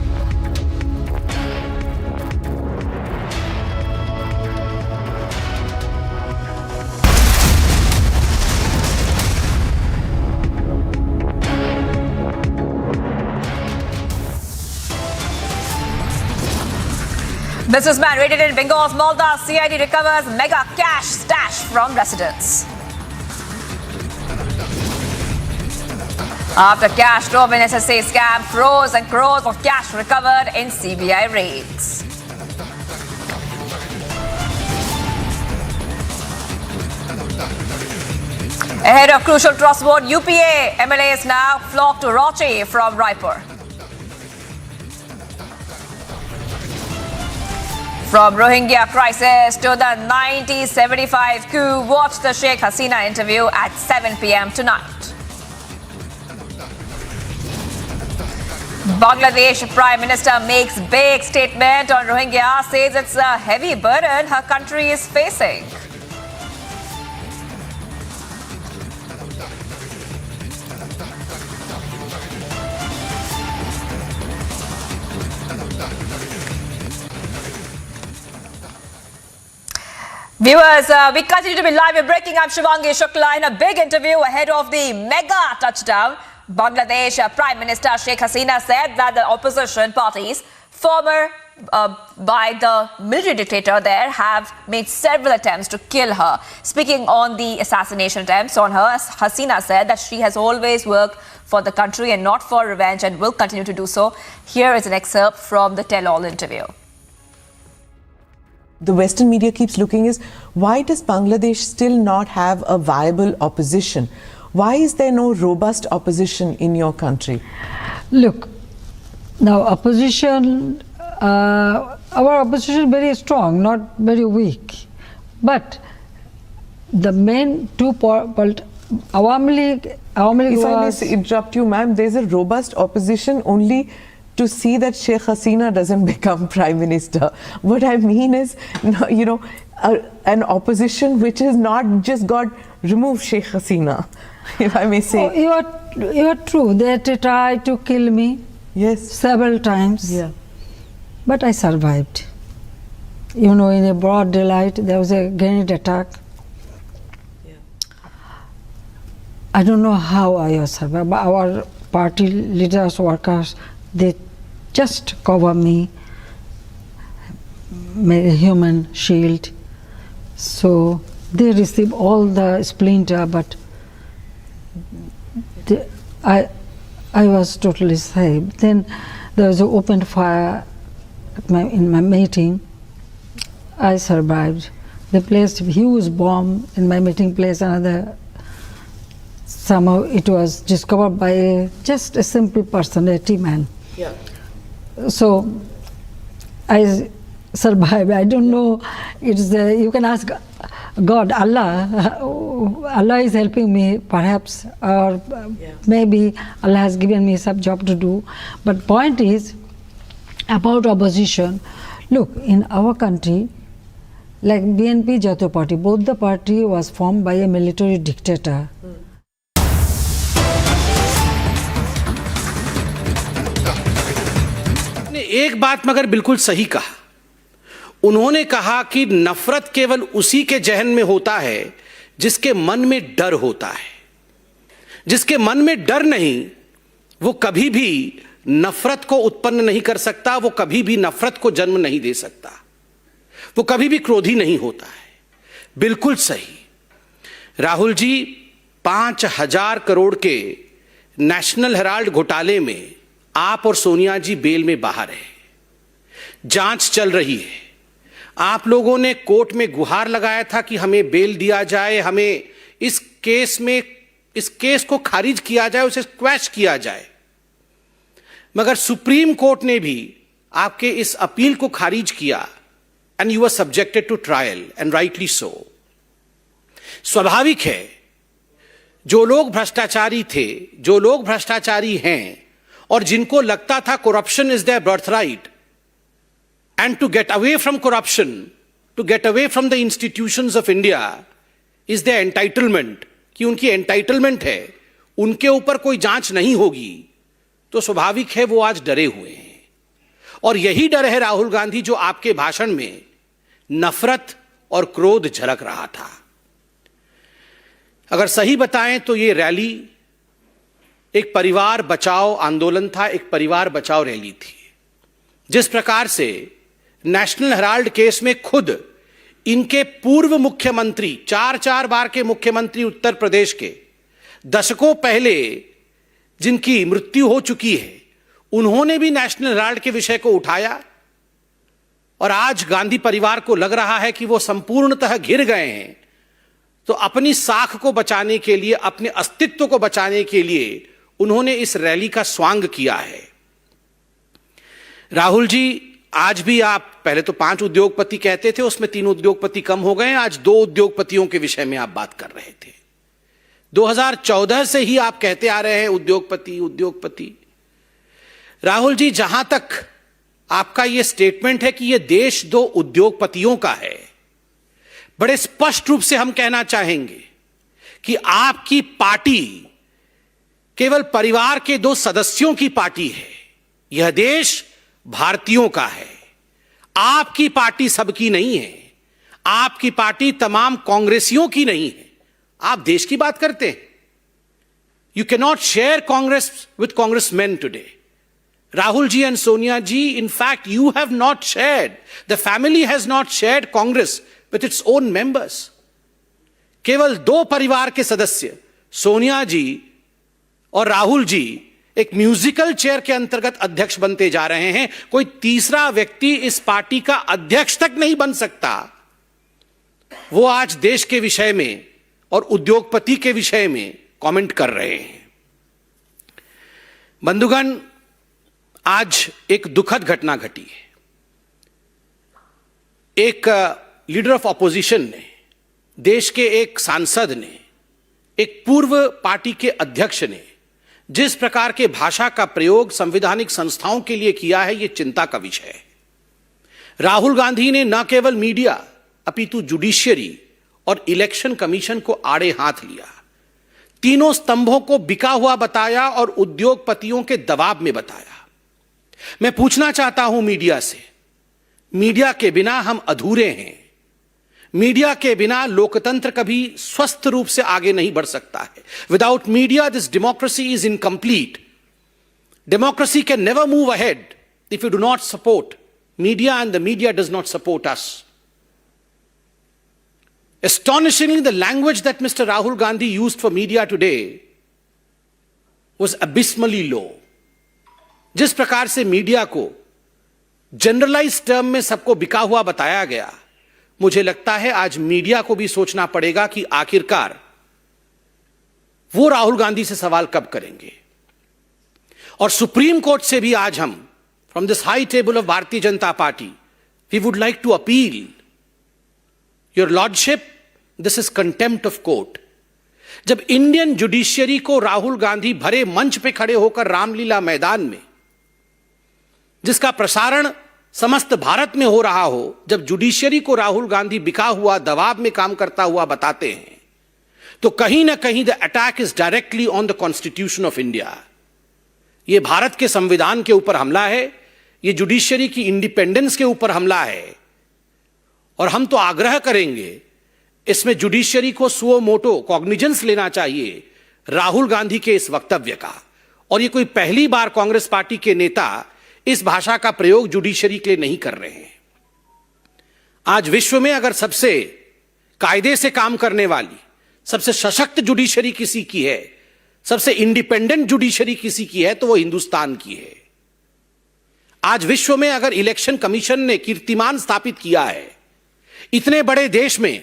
Businessman raided in Bengal's Malda. CID recovers mega cash stash from residents. After cash drove in SSA scam, crores and crores of cash recovered in CBI raids. Ahead of crucial trust vote, UPA MLAs now flock to Ranchi from Raipur. From Rohingya crisis to the 1975 coup, watch the Sheikh Hasina interview at 7 p.m. tonight. Bangladesh Prime Minister makes big statement on Rohingya, says it's a heavy burden her country is facing. Viewers, we continue to be live and breaking. I'm Shivangi Shukla in a big interview ahead of the mega touchdown. Bangladesh Prime Minister Sheikh Hasina said that the opposition parties, former by the military dictator there, have made several attempts to kill her. Speaking on the assassination attempts on her, Hasina said that she has always worked for the country and not for revenge and will continue to do so. Here is an excerpt from the tell-all interview. The Western media keeps looking is, why does Bangladesh still not have a viable opposition? Why is there no robust opposition in your country? Look, now opposition, our opposition is very strong, not very weak. But the main two Awami League If I may interrupt you, ma'am, there's a robust opposition only to see that Sheikh Hasina doesn't become Prime Minister. What I mean is, you know, an opposition which has not just got removed Sheikh Hasina, if I may say. Oh, you are true. They tried to kill me. Yes. Several times. Yeah. But I survived. You know, in a broad daylight, there was a grenade attack. Yeah. I don't know how I survived, but our party leaders, workers, they just cover me, made a human shield. So they receive all the splinter, but I was totally safe. Then there was an open fire in my meeting. I survived. They placed a huge bomb in my meeting place. Somehow it was discovered by just a simple person, a tea man. Yeah. So I survived. I don't know. You can ask God, Allah. Allah is helping me, perhaps, or maybe Allah has given me some job to do. But point is about opposition. Look, in our country, like BNP, Jatiya Party, both the party was formed by a military dictator. एक बात मगर बिल्कुल सही कहा। उन्होंने कहा कि नफरत केवल उसी के जहन में होता है जिसके मन में डर होता है। जिसके मन में डर नहीं, वो कभी भी नफरत को उत्पन्न नहीं कर सकता, वो कभी भी नफरत को जन्म नहीं दे सकता, वो कभी भी क्रोधी नहीं होता है। बिल्कुल सही। राहुल जी, 5,000 करोड़ के नेशनल हेराल्ड घोटाले में आप और सोनिया जी बेल में बाहर है, जांच चल रही है। आप लोगों ने कोर्ट में गुहार लगाया था कि हमें बेल दिया जाए, हमें इस केस को खारिज किया जाए, उसे क्वैश किया जाए। मगर सुप्रीम कोर्ट ने भी आपके इस अपील को खारिज किया and you are subjected to trial and rightly so. स्वाभाविक है, जो लोग भ्रष्टाचारी थे, जो लोग भ्रष्टाचारी हैं और जिनको लगता था corruption is their birthright, and to get away from corruption, to get away from the institutions of India is their entitlement, कि उनकी entitlement है, उनके ऊपर कोई जांच नहीं होगी, तो स्वाभाविक है वो आज डरे हुए हैं। और यही डर है राहुल गांधी जो आपके भाषण में नफरत और क्रोध झलक रहा था। अगर सही बताएं तो ये रैली एक परिवार बचाओ आंदोलन था, एक परिवार बचाओ रैली थी। जिस प्रकार से नेशनल हेराल्ड केस में खुद इनके पूर्व मुख्यमंत्री, 4 बार के मुख्यमंत्री उत्तर प्रदेश के, दशकों पहले जिनकी मृत्यु हो चुकी है, उन्होंने भी नेशनल हेराल्ड के विषय को उठाया। और आज गांधी परिवार को लग रहा है कि वो संपूर्णतः घिर गए हैं, तो अपनी साख को बचाने के लिए, अपने अस्तित्व को बचाने के लिए उन्होंने इस रैली का स्वांग किया है। राहुल जी, आज भी आप पहले तो 5 उद्योगपति कहते थे, उसमें 3 उद्योगपति कम हो गए, आज 2 उद्योगपतियों के विषय में आप बात कर रहे थे। 2014 से ही आप कहते आ रहे हैं उद्योगपति उद्योगपति। राहुल जी, जहां तक आपका यह स्टेटमेंट है कि यह देश 2 उद्योगपतियों का है, बड़े स्पष्ट रूप से हम कहना चाहेंगे कि आपकी पार्टी केवल परिवार के 2 सदस्यों की पार्टी है। यह देश भारतीयों का है। आपकी पार्टी सबकी नहीं है, आपकी पार्टी तमाम कांग्रेसियों की नहीं है। आप देश की बात करते हैं। You can not share Congress with congressman today. Rahul ji and Sonia ji, in fact, you have not shared, the family has not shared Congress with its own members. केवल 2 परिवार के सदस्य सोनिया जी और राहुल जी एक म्यूजिकल चेयर के अंतर्गत अध्यक्ष बनते जा रहे हैं। कोई तीसरा व्यक्ति इस पार्टी का अध्यक्ष तक नहीं बन सकता। वो आज देश के विषय में और उद्योगपति के विषय में कमेंट कर रहे हैं। बंधुगण, आज एक दुखद घटना घटी है। एक लीडर ऑफ ऑपोजिशन ने, देश के एक सांसद ने, एक पूर्व पार्टी के अध्यक्ष ने जिस प्रकार के भाषा का प्रयोग संवैधानिक संस्थाओं के लिए किया है, यह चिंता का विषय है। राहुल गांधी ने न केवल मीडिया अपितु जुडिशियरी और इलेक्शन कमीशन को आड़े हाथ लिया, तीनों स्तंभों को बिका हुआ बताया और उद्योगपतियों के दबाव में बताया। मैं पूछना चाहता हूं मीडिया से, मीडिया के बिना हम अधूरे हैं। मीडिया के बिना लोकतंत्र कभी स्वस्थ रूप से आगे नहीं बढ़ सकता है। Without media this democracy is incomplete. Democracy can never move ahead if you do not support media and the media does not support us. Astonishingly, the language that Mr. Rahul Gandhi used for media today was abysmally low. जिस प्रकार से media को generalise term में सबको बिका हुआ बताया गया, मुझे लगता है आज मीडिया को भी सोचना पड़ेगा कि आखिरकार वो राहुल गांधी से सवाल कब करेंगे। और सुप्रीम कोर्ट से भी आज हम from this high table of Bharatiya Janata Party we would like to appeal, your lordship, this is contempt of court. जब इंडियन जुडिशियरी को राहुल गांधी भरे मंच पे खड़े होकर रामलीला मैदान में, जिसका प्रसारण समस्त भारत में हो रहा हो, जब जुडिशियरी को राहुल गांधी बिका हुआ दबाव में काम करता हुआ बताते हैं, तो कहीं ना कहीं the attack is directly on the constitution of India. यह भारत के संविधान के ऊपर हमला है, यह जुडिशियरी की इंडिपेंडेंस के ऊपर हमला है। और हम तो आग्रह करेंगे, इसमें जुडिशियरी को सुओ मोटो कॉग्निजेंस लेना चाहिए राहुल गांधी के इस वक्तव्य का। और यह कोई पहली बार कांग्रेस पार्टी के नेता इस भाषा का प्रयोग जुडिशियरी के लिए नहीं कर रहे हैं। आज विश्व में अगर सबसे कायदे से काम करने वाली, सबसे सशक्त जुडिशियरी किसी की है, सबसे इंडिपेंडेंट जुडिशियरी किसी की है, तो वो हिंदुस्तान की है। आज विश्व में अगर इलेक्शन कमीशन ने कीर्तिमान स्थापित किया है, इतने बड़े देश में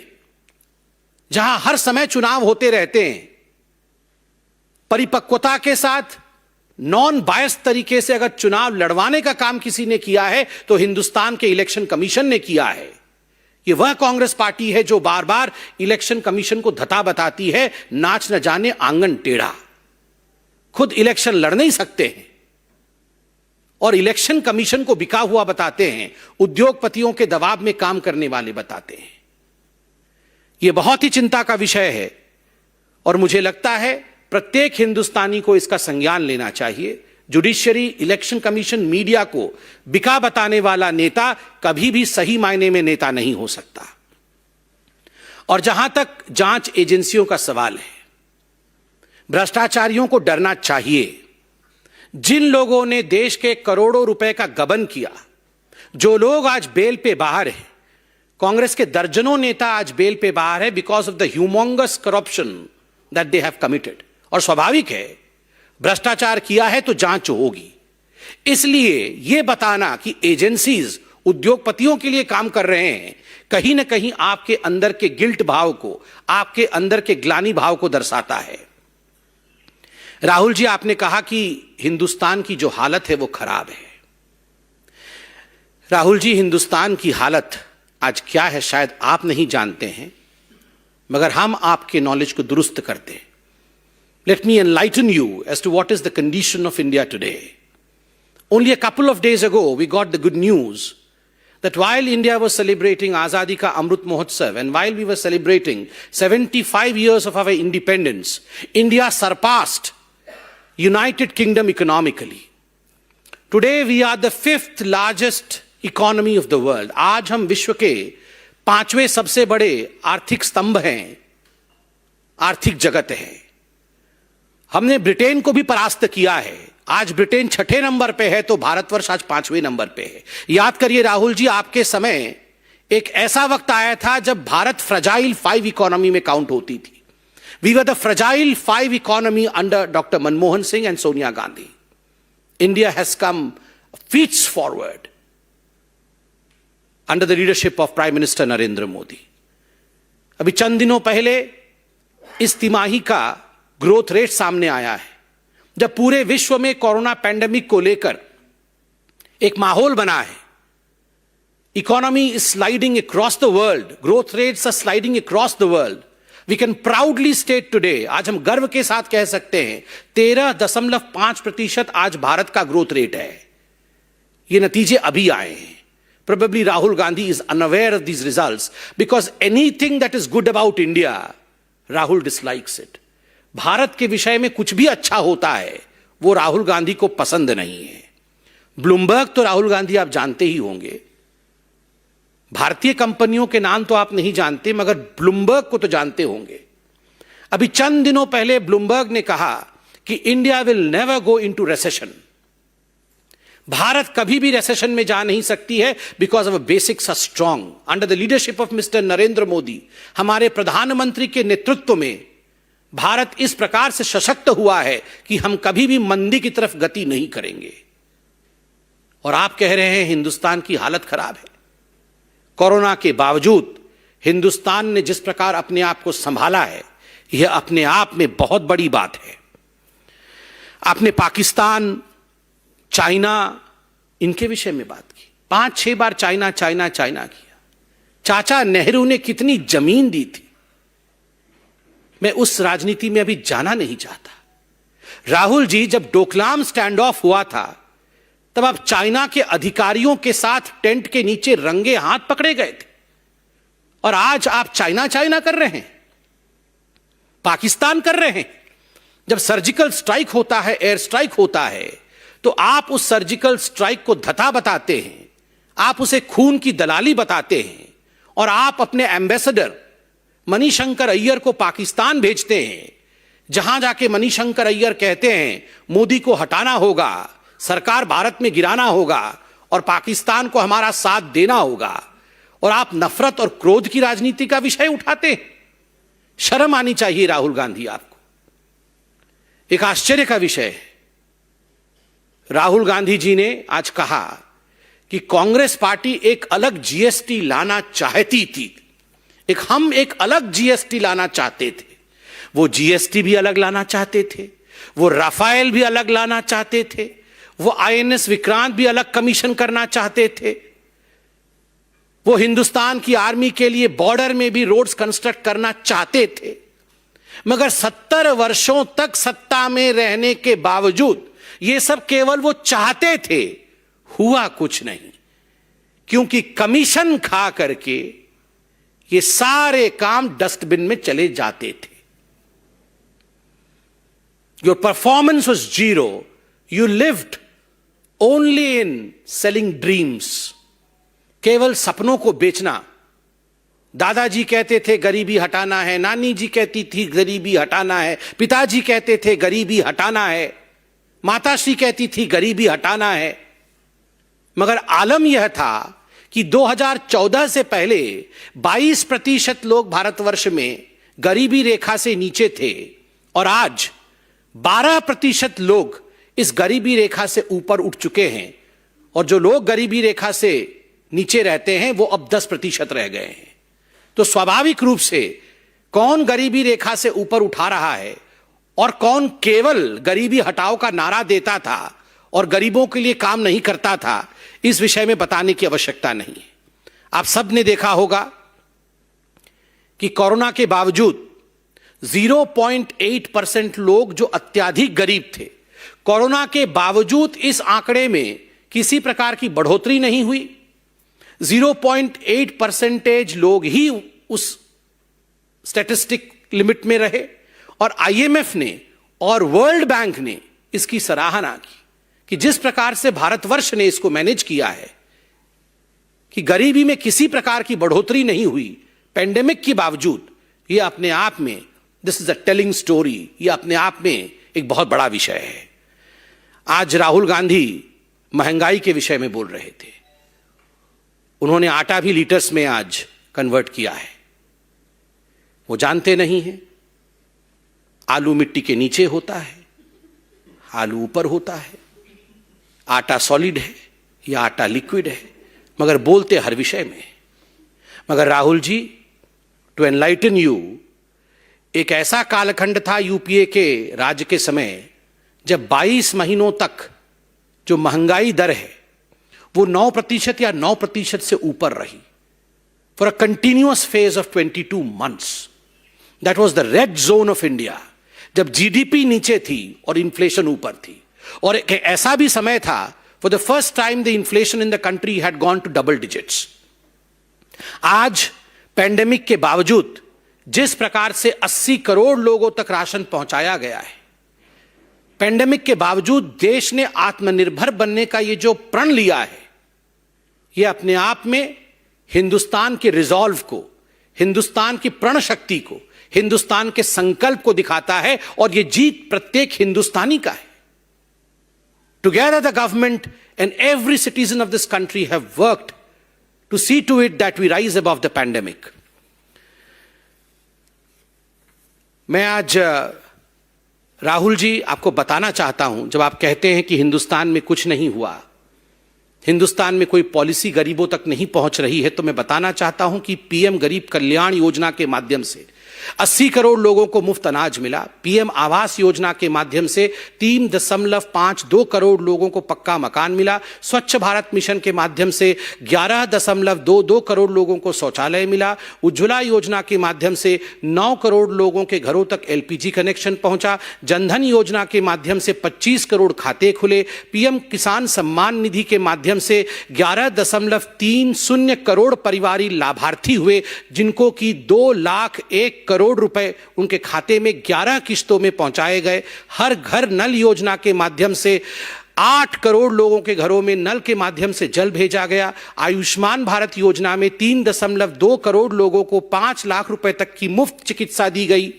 जहां हर समय चुनाव होते रहते हैं, परिपक्वता के साथ नॉन बायस तरीके से अगर चुनाव लड़वाने का काम किसी ने किया है तो हिंदुस्तान के इलेक्शन कमीशन ने किया है। यह वह कांग्रेस पार्टी है जो बार बार इलेक्शन कमीशन को धता बताती है, नाच न जाने आंगन टेढ़ा। खुद इलेक्शन लड़ नहीं सकते हैं और इलेक्शन कमीशन को बिका हुआ बताते हैं, उद्योगपतियों के दबाव में काम करने वाले बताते हैं। यह बहुत ही चिंता का विषय है और मुझे लगता है प्रत्येक हिंदुस्तानी को इसका संज्ञान लेना चाहिए। जुडिशियरी, इलेक्शन कमीशन, मीडिया को बिका बताने वाला नेता कभी भी सही मायने में नेता नहीं हो सकता। और जहां तक जांच एजेंसियों का सवाल है, भ्रष्टाचारियों को डरना चाहिए। जिन लोगों ने देश के करोड़ों रुपए का गबन किया, जो लोग आज बेल पे बाहर हैं, कांग्रेस के दर्जनों नेता आज बेल पे बाहर है because of the humongous corruption that they have committed. और स्वाभाविक है, भ्रष्टाचार किया है तो जांच होगी। इसलिए यह बताना कि एजेंसीज उद्योगपतियों के लिए काम कर रहे हैं, कहीं ना कहीं आपके अंदर के गिल्ट भाव को, आपके अंदर के ग्लानि भाव को दर्शाता है। राहुल जी, आपने कहा कि हिंदुस्तान की जो हालत है वो खराब है। राहुल जी, हिंदुस्तान की हालत आज क्या है शायद आप नहीं जानते हैं, मगर हम आपके नॉलेज को दुरुस्त करते हैं। Let me enlighten you as to what is the condition of India today. Only a couple of days ago, we got the good news that while India was celebrating Azadi Ka Amrit Mahotsav and while we were celebrating 75 years of our independence, India surpassed United Kingdom economically. Today, we are the 5th largest economy of the world. आज हम विश्व के 5वें सबसे बड़े आर्थिक स्तंभ हैं, आर्थिक जगत है। हमने ब्रिटेन को भी परास्त किया है। आज ब्रिटेन 6ठे नंबर पे है तो भारतवर्ष आज 5वें नंबर पे है। याद करिए राहुल जी, आपके समय एक ऐसा वक्त आया था जब भारत फ्रजाइल 5 इकोनॉमी में काउंट होती थी। We were the fragile 5 economy under doctor Manmohan Singh and Sonia Gandhi. India has come feats forward under the leadership of prime minister Narendra Modi. अभी चंद दिनों पहले इस तिमाही का ग्रोथ रेट सामने आया है, जब पूरे विश्व में कोरोना पैंडेमिक को लेकर एक माहौल बना है। Economy is sliding across the world, growth rates are sliding across the world, we can proudly state today, आज हम गर्व के साथ कह सकते हैं 13.5% आज भारत का ग्रोथ रेट है। ये नतीजे अभी आए हैं। Probably Rahul Gandhi is unaware of these results because anything that is good about India, Rahul dislikes it. Bharat के विषय में कुछ भी अच्छा होता है वो राहुल गांधी को पसंद नहीं है। ब्लूमबर्ग तो राहुल गांधी आप जानते ही होंगे, भारतीय कंपनियों के नाम तो आप नहीं जानते मगर ब्लूमबर्ग को तो जानते होंगे। अभी चंद दिनों पहले ब्लूमबर्ग ने कहा कि India will never go into recession. Bharat कभी भी रिसेशन में जा नहीं सकती है because of basics are strong. Under the leadership of mister Narendra Modi, हमारे प्रधानमंत्री के नेतृत्व में भारत इस प्रकार से सशक्त हुआ है कि हम कभी भी मंदी की तरफ गति नहीं करेंगे। और आप कह रहे हैं हिंदुस्तान की हालत खराब है। कोरोना के बावजूद हिंदुस्तान ने जिस प्रकार अपने आप को संभाला है यह अपने आप में बहुत बड़ी बात है। आपने पाकिस्तान, चाइना, इनके विषय में बात की, 5-6 बार चाइना चाइना चाइना किया। चाचा नेहरू ने कितनी जमीन दी थी, मैं उस राजनीति में अभी जाना नहीं चाहता। राहुल जी, जब डोकलाम स्टैंड ऑफ हुआ था तब आप चाइना के अधिकारियों के साथ टेंट के नीचे रंगे हाथ पकड़े गए थे और आज आप चाइना चाइना कर रहे हैं, पाकिस्तान कर रहे हैं। जब सर्जिकल स्ट्राइक होता है, एयर स्ट्राइक होता है, तो आप उस सर्जिकल स्ट्राइक को धता बताते हैं, आप उसे खून की दलाली बताते हैं और आप अपने एम्बेसडर मणिशंकर अय्यर को पाकिस्तान भेजते हैं, जहां जाके मणिशंकर अय्यर कहते हैं मोदी को हटाना होगा, सरकार भारत में गिराना होगा और पाकिस्तान को हमारा साथ देना होगा, और आप नफरत और क्रोध की राजनीति का विषय उठाते हैं। शर्म आनी चाहिए राहुल गांधी आपको। एक आश्चर्य का विषय है, राहुल गांधी जी ने आज कहा कि कांग्रेस पार्टी एक अलग जीएसटी लाना चाहती थी। हम एक अलग जीएसटी लाना चाहते थे। वो जीएसटी भी अलग लाना चाहते थे, वो राफेल भी अलग लाना चाहते थे, वो आईएनएस विक्रांत भी अलग कमीशन करना चाहते थे, वो हिंदुस्तान की आर्मी के लिए बॉर्डर में भी रोड्स कंस्ट्रक्ट करना चाहते थे। मगर 70 वर्षों तक सत्ता में रहने के बावजूद ये सब केवल वो चाहते थे, हुआ कुछ नहीं, क्योंकि कमीशन खा करके ये सारे काम डस्टबिन में चले जाते थे। Your performance was zero, you lived only in selling dreams, केवल सपनों को बेचना। दादाजी कहते थे गरीबी हटाना है, नानी जी कहती थी गरीबी हटाना है, पिताजी कहते थे गरीबी हटाना है, माताश्री कहती थी गरीबी हटाना है। मगर आलम यह था कि 2014 से पहले 22% लोग भारतवर्ष में गरीबी रेखा से नीचे थे और आज 12% लोग इस गरीबी रेखा से ऊपर उठ चुके हैं, और जो लोग गरीबी रेखा से नीचे रहते हैं वो अब 10% रह गए हैं। तो स्वाभाविक रूप से कौन गरीबी रेखा से ऊपर उठा रहा है और कौन केवल गरीबी हटाओ का नारा देता था और गरीबों के लिए काम नहीं करता था, इस विषय में बताने की आवश्यकता नहीं है। आप सब ने देखा होगा कि कोरोना के बावजूद 0.8% लोग जो अत्यधिक गरीब थे, कोरोना के बावजूद इस आंकड़े में किसी प्रकार की बढ़ोतरी नहीं हुई। 0.8% लोग ही उस स्टैटिस्टिक लिमिट में रहे, और आईएमएफ ने और वर्ल्ड बैंक ने इसकी सराहना की कि जिस प्रकार से भारतवर्ष ने इसको मैनेज किया है कि गरीबी में किसी प्रकार की बढ़ोतरी नहीं हुई पेंडेमिक के बावजूद। यह अपने आप में, this is a telling story, यह अपने आप में एक बहुत बड़ा विषय है। आज राहुल गांधी महंगाई के विषय में बोल रहे थे, उन्होंने आटा भी लीटर्स में आज कन्वर्ट किया है। वो जानते नहीं हैं आलू मिट्टी के नीचे होता है, आलू ऊपर होता है, आटा सॉलिड है या आटा लिक्विड है, मगर बोलते हर विषय में। मगर Rahul ji, to enlighten you, एक ऐसा कालखंड था यूपीए के राज्य के समय जब 22 महीनों तक जो महंगाई दर है वो 9% या 9% से ऊपर रही for a continuous phase of 22 months. That was the red zone of India, जब जीडीपी नीचे थी और इन्फ्लेशन ऊपर थी। और एक ऐसा भी समय था, for the first time the inflation in the country had gone to double digits. आज पैंडेमिक के बावजूद जिस प्रकार से 80 करोड़ लोगों तक राशन पहुंचाया गया है, पैंडेमिक के बावजूद देश ने आत्मनिर्भर बनने का ये जो प्रण लिया है, ये अपने आप में हिंदुस्तान के रिजॉल्व को, हिंदुस्तान की प्रण शक्ति को, हिंदुस्तान के संकल्प को दिखाता है। और ये जीत प्रत्येक हिंदुस्तानी का है। Together the government and every citizen of this country have worked to see to it that we rise above the pandemic. मैं आज राहुल जी आपको बताना चाहता हूं, जब आप कहते हैं कि हिंदुस्तान में कुछ नहीं हुआ, हिंदुस्तान में कोई पॉलिसी गरीबों तक नहीं पहुंच रही है, तो मैं बताना चाहता हूं कि पीएम गरीब कल्याण योजना के माध्यम से 80 करोड़ लोगों को मुफ्त अनाज मिला। पीएम आवास योजना के माध्यम से 3.52 करोड़ लोगों को पक्का मकान मिला। स्वच्छ भारत मिशन के माध्यम से 11.22 करोड़ लोगों को शौचालय मिला। उज्ज्वला योजना के माध्यम से 9 करोड़ लोगों के घरों तक एलपीजी कनेक्शन पहुंचा। जनधन योजना के माध्यम से 25 करोड़ खाते खुले। पीएम किसान सम्मान निधि के माध्यम से 11.30 करोड़ परिवारी लाभार्थी हुए, जिनको कि 2,01,000 करोड़ रुपए उनके खाते में 11 किश्तों में पहुंचाए गए। हर घर नल योजना के माध्यम से 8 करोड़ लोगों के घरों में नल के माध्यम से जल भेजा गया। आयुष्मान भारत योजना में 3.2 करोड़ लोगों को 5 लाख रुपए तक की मुफ्त चिकित्सा दी गई।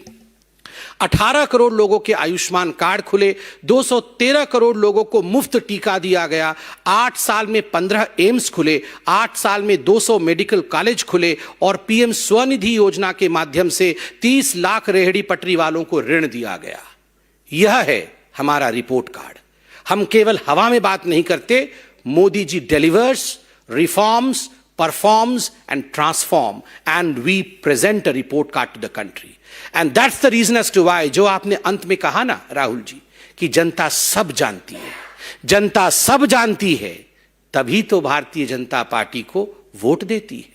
18 करोड़ लोगों के आयुष्मान कार्ड खुले। 213 करोड़ लोगों को मुफ्त टीका दिया गया। 8 साल में 15 एम्स खुले। 8 साल में 200 मेडिकल कॉलेज खुले। और पीएम स्वनिधि योजना के माध्यम से 30 लाख रेहड़ी पटरी वालों को ऋण दिया गया। यह है हमारा रिपोर्ट कार्ड। हम केवल हवा में बात नहीं करते, Modi ji delivers, reforms, performs and transform, and we present a report card to the country. And that's the reason as to why, जो आपने अंत में कहा ना राहुल जी, कि जनता सब जानती है, जनता सब जानती है, तभी तो भारतीय जनता पार्टी को वोट देती है,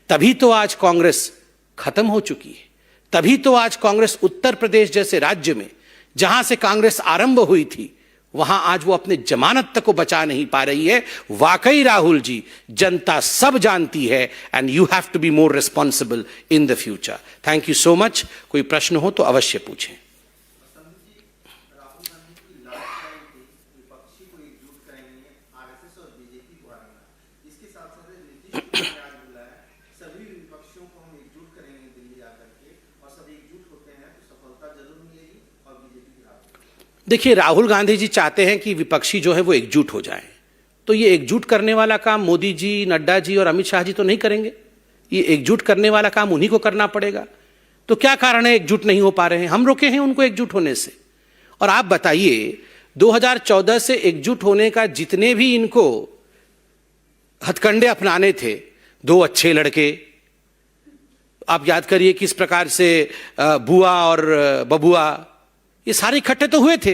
तभी तो आज कांग्रेस खत्म हो चुकी है, तभी तो आज कांग्रेस उत्तर प्रदेश जैसे राज्य में, जहां से कांग्रेस आरंभ हुई थी, वहां आज वो अपने जमानत तक को बचा नहीं पा रही है। वाकई राहुल जी, जनता सब जानती है, and you have to be more responsible in the future. Thank you so much. कोई प्रश्न हो तो अवश्य पूछें। देखिए, राहुल गांधी जी चाहते हैं कि विपक्षी जो है वो एकजुट हो जाएं। तो ये एकजुट करने वाला काम मोदी जी, नड्डा जी और अमित शाह जी तो नहीं करेंगे। ये एकजुट करने वाला काम उन्हीं को करना पड़ेगा। तो क्या कारण है एकजुट नहीं हो पा रहे हैं? हम रोके हैं उनको एकजुट होने से। और आप बताइए, 2014 से एकजुट होने का जितने भी इनको हथकंडे अपनाने थे, 2 अच्छे लड़के, आप याद करिए किस प्रकार से बुआ और बबुआ, ये सारे इकट्ठे तो हुए थे।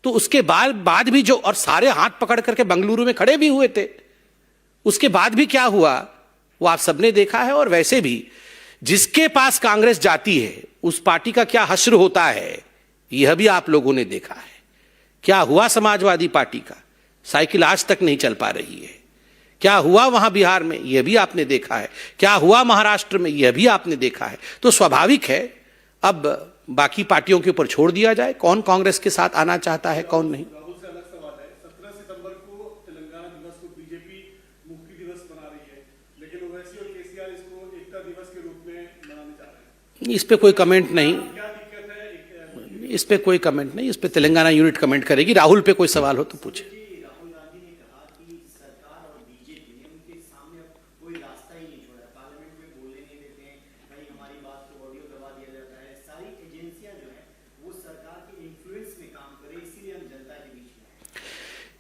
तो उसके बाद भी जो, और सारे हाथ पकड़ करके बंगलुरु में खड़े भी हुए थे, उसके बाद भी क्या हुआ वो आप सबने देखा है। और वैसे भी जिसके पास कांग्रेस जाती है उस पार्टी का क्या हश्र होता है, यह भी आप लोगों ने देखा है। क्या हुआ समाजवादी पार्टी का, साइकिल आज तक नहीं चल पा रही है। क्या हुआ वहां बिहार में, यह भी आपने देखा है। क्या हुआ महाराष्ट्र में, यह भी आपने देखा है। तो स्वाभाविक है अब बाकी पार्टियों के ऊपर छोड़ दिया जाए, कौन कांग्रेस के साथ आना चाहता है, कौन नहीं। इस पे कोई कमेंट नहीं, इस पे कोई कमेंट नहीं, इस पे तेलंगाना यूनिट कमेंट करेगी। राहुल पे कोई सवाल हो तो पूछे।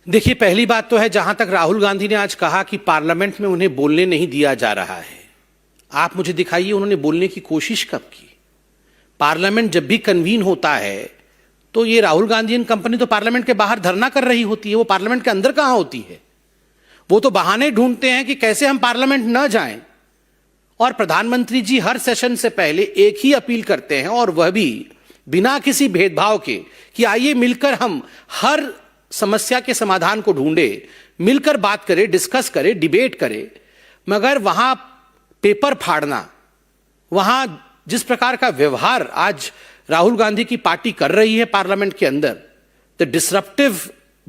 देखिए, पहली बात तो है, जहां तक राहुल गांधी ने आज कहा कि पार्लियामेंट में उन्हें बोलने नहीं दिया जा रहा है, आप मुझे दिखाइए उन्होंने बोलने की कोशिश कब की। पार्लियामेंट जब भी कन्वीन होता है तो ये राहुल गांधी एंड कंपनी तो पार्लियामेंट के बाहर धरना कर रही होती है, वो पार्लियामेंट के अंदर कहां होती है। वो तो बहाने ढूंढते हैं कि कैसे हम पार्लियामेंट न जाएं, और प्रधानमंत्री जी हर सेशन से पहले एक ही अपील करते हैं, और वह भी बिना किसी भेदभाव के, कि आइए मिलकर हम हर समस्या के समाधान को ढूंढे, मिलकर बात करें, डिस्कस करें, डिबेट करें। मगर वहां पेपर फाड़ना, वहां जिस प्रकार का व्यवहार आज राहुल गांधी की पार्टी कर रही है पार्लियामेंट के अंदर, the disruptive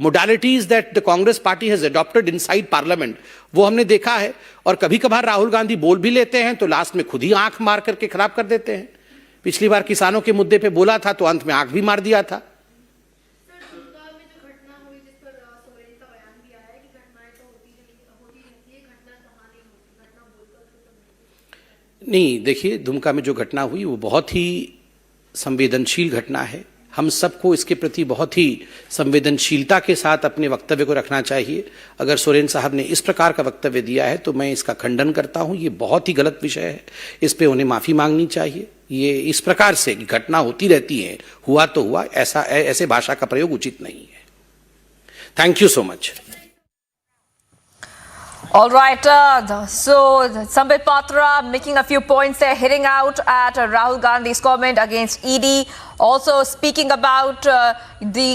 modalities that the Congress party has adopted inside parliament, वो हमने देखा है। और कभी कभार राहुल गांधी बोल भी लेते हैं तो लास्ट में खुद ही आंख मार करके खराब कर देते हैं। पिछली बार किसानों के मुद्दे पे बोला था तो अंत में आंख भी मार दिया था। नहीं, देखिए, दुमका में जो घटना हुई वो बहुत ही संवेदनशील घटना है। हम सबको इसके प्रति बहुत ही संवेदनशीलता के साथ अपने वक्तव्य को रखना चाहिए। अगर सोरेन साहब ने इस प्रकार का वक्तव्य दिया है तो मैं इसका खंडन करता हूं। ये बहुत ही गलत विषय है, इस पे उन्हें माफी मांगनी चाहिए। ये इस प्रकार से घटना होती रहती है, हुआ तो हुआ, ऐसे भाषा का प्रयोग उचित नहीं है। Thank you so much. All right, so Sambit Patra making a few points there, hitting out at Rahul Gandhi's comment against ED, also speaking about the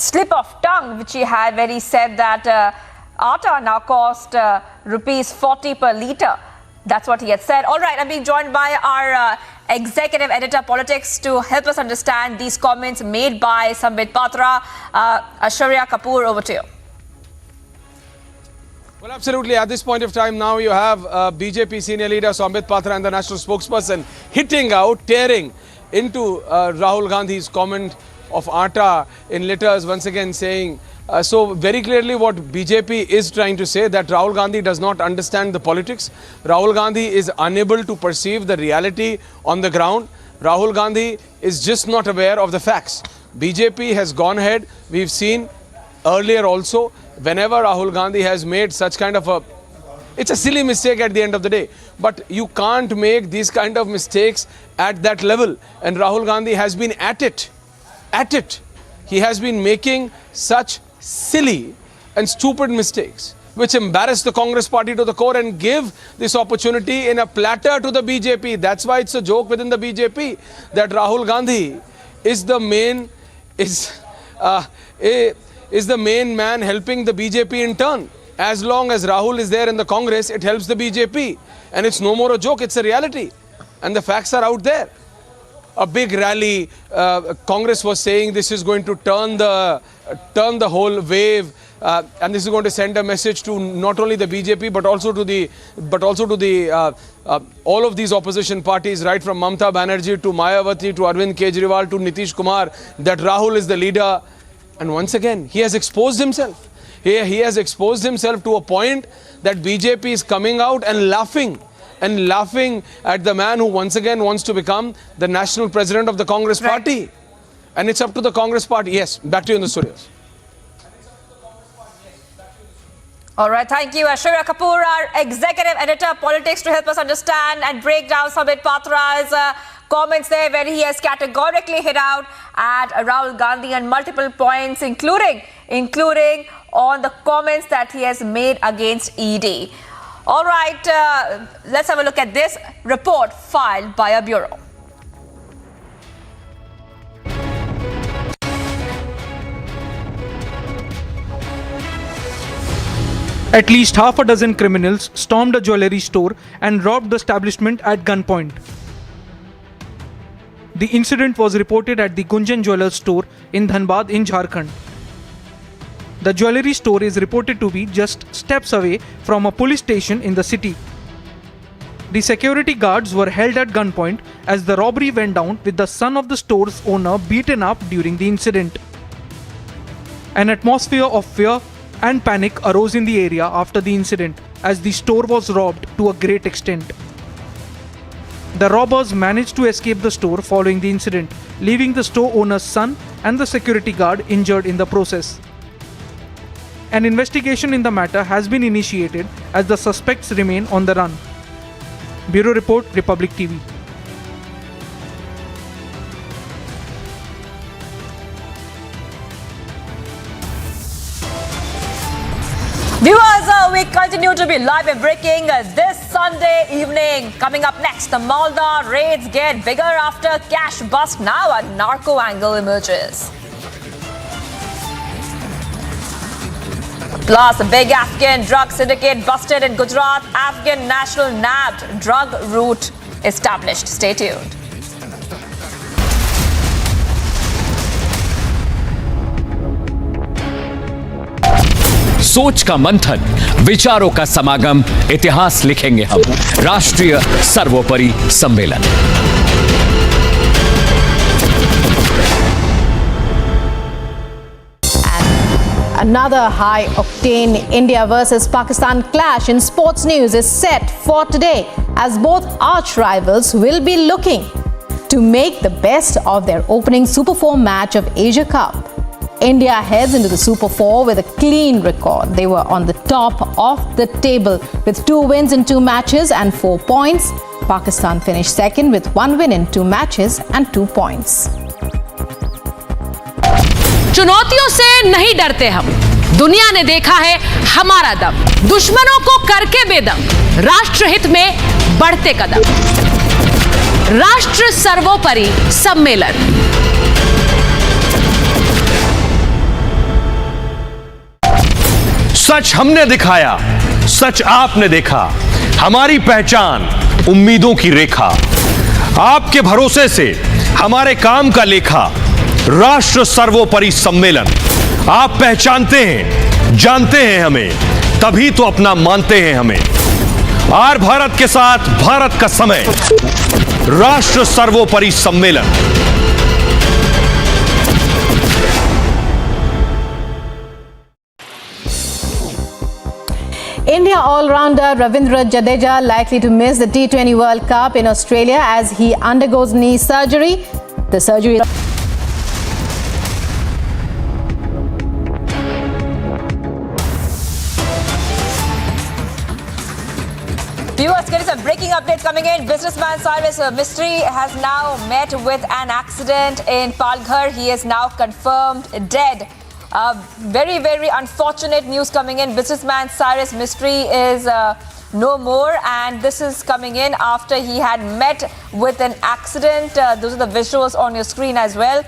slip of tongue which he had, where he said that atta now cost rupees 40 per litre. That's what he had said. All right, I'm being joined by our executive editor politics to help us understand these comments made by Sambit Patra. Ashwarya Kapoor, over to you. Well, absolutely. At this point of time now, you have BJP senior leader Sambit Patra and the national spokesperson hitting out, tearing into Rahul Gandhi's comment of atta in litters, once again saying, so very clearly what BJP is trying to say, that Rahul Gandhi does not understand the politics. Rahul Gandhi is unable to perceive the reality on the ground. Rahul Gandhi is just not aware of the facts. BJP has gone ahead. We've seen earlier also, whenever Rahul Gandhi has made such kind of it's a silly mistake at the end of the day, but you can't make these kind of mistakes at that level. And Rahul Gandhi has been at it. He has been making such silly and stupid mistakes, which embarrass the Congress party to the core and give this opportunity in a platter to the BJP. That's why it's a joke within the BJP that Rahul Gandhi is the main man helping the BJP in turn. As long as Rahul is there in the Congress, it helps the BJP. And it's no more a joke, it's a reality. And the facts are out there. A big rally, Congress was saying this is going to turn the whole wave, and this is going to send a message to not only the BJP but also to the all of these opposition parties, right from Mamata Banerjee to Mayawati to Arvind Kejriwal to Nitish Kumar, that Rahul is the leader. And once again, he has exposed himself. He has exposed himself to a point that BJP is coming out and laughing at the man who once again wants to become the national president of the Congress party. And it's up to the Congress party. Yes, back to you in the studios. All right, thank you. Ashwarya Kapoor, our executive editor politics, to help us understand and break down Sambit Patra's comments there, where he has categorically hit out at Rahul Gandhi on multiple points, including on the comments that he has made against ED. All right, let's have a look at this report filed by a bureau. At least half a dozen criminals stormed a jewellery store and robbed the establishment at gunpoint. The incident was reported at the Gunjan Jewellers store in Dhanbad in Jharkhand. The jewellery store is reported to be just steps away from a police station in the city. The security guards were held at gunpoint as the robbery went down, with the son of the store's owner beaten up during the incident. An atmosphere of fear and panic arose in the area after the incident, as the store was robbed to a great extent. The robbers managed to escape the store following the incident, leaving the store owner's son and the security guard injured in the process. An investigation in the matter has been initiated as the suspects remain on the run. Bureau Report, Republic TV. Viewers, we continue to be live and breaking this Sunday evening. Coming up next, the Malda raids get bigger after cash bust. Now a narco angle emerges. Plus, a big Afghan drug syndicate busted in Gujarat. Afghan national nabbed, drug route established. Stay tuned. सोच का मंथन, विचारों का समागम, इतिहास लिखेंगे हम। राष्ट्रीय सर्वोपरि सम्मेलन। Another high-octane India versus Pakistan clash in sports news is set for today, as both arch rivals will be looking to make the best of their opening Super 4 match of Asia Cup. India heads into the Super 4 with a clean record. They were on the top of the table with 2 wins in 2 matches and 4 points. Pakistan finished second with 1 win in 2 matches and 2 points. चुनौतियों से नहीं डरते हम। दुनिया ने देखा है हमारा दम। दुश्मनों को करके बेदम। राष्ट्रहित में बढ़ते कदम। राष्ट्र सर्वोपरि सम्मेलन। सच हमने दिखाया, सच आपने देखा, हमारी पहचान उम्मीदों की रेखा। आपके भरोसे से हमारे काम का लेखा, राष्ट्र सर्वोपरि सम्मेलन। आप पहचानते हैं, जानते हैं हमें, तभी तो अपना मानते हैं हमें। आर भारत के साथ भारत का समय, राष्ट्र सर्वोपरि सम्मेलन। India all-rounder Ravindra Jadeja likely to miss the T20 World Cup in Australia as he undergoes knee surgery. The surgery... Viewers, getting some breaking updates coming in. Businessman Cyrus Mistry has now met with an accident in Palghar. He is now confirmed dead. Very, very unfortunate news coming in. Businessman Cyrus Mistry is no more, and this is coming in after he had met with an accident. Those are the visuals on your screen as well,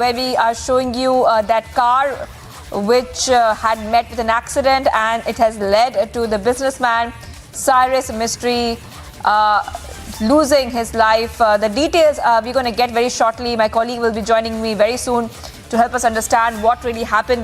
where we are showing you that car which had met with an accident, and it has led to the businessman Cyrus Mistry losing his life. The details we're going to get very shortly. My colleague will be joining me very soon to help us understand what really happened.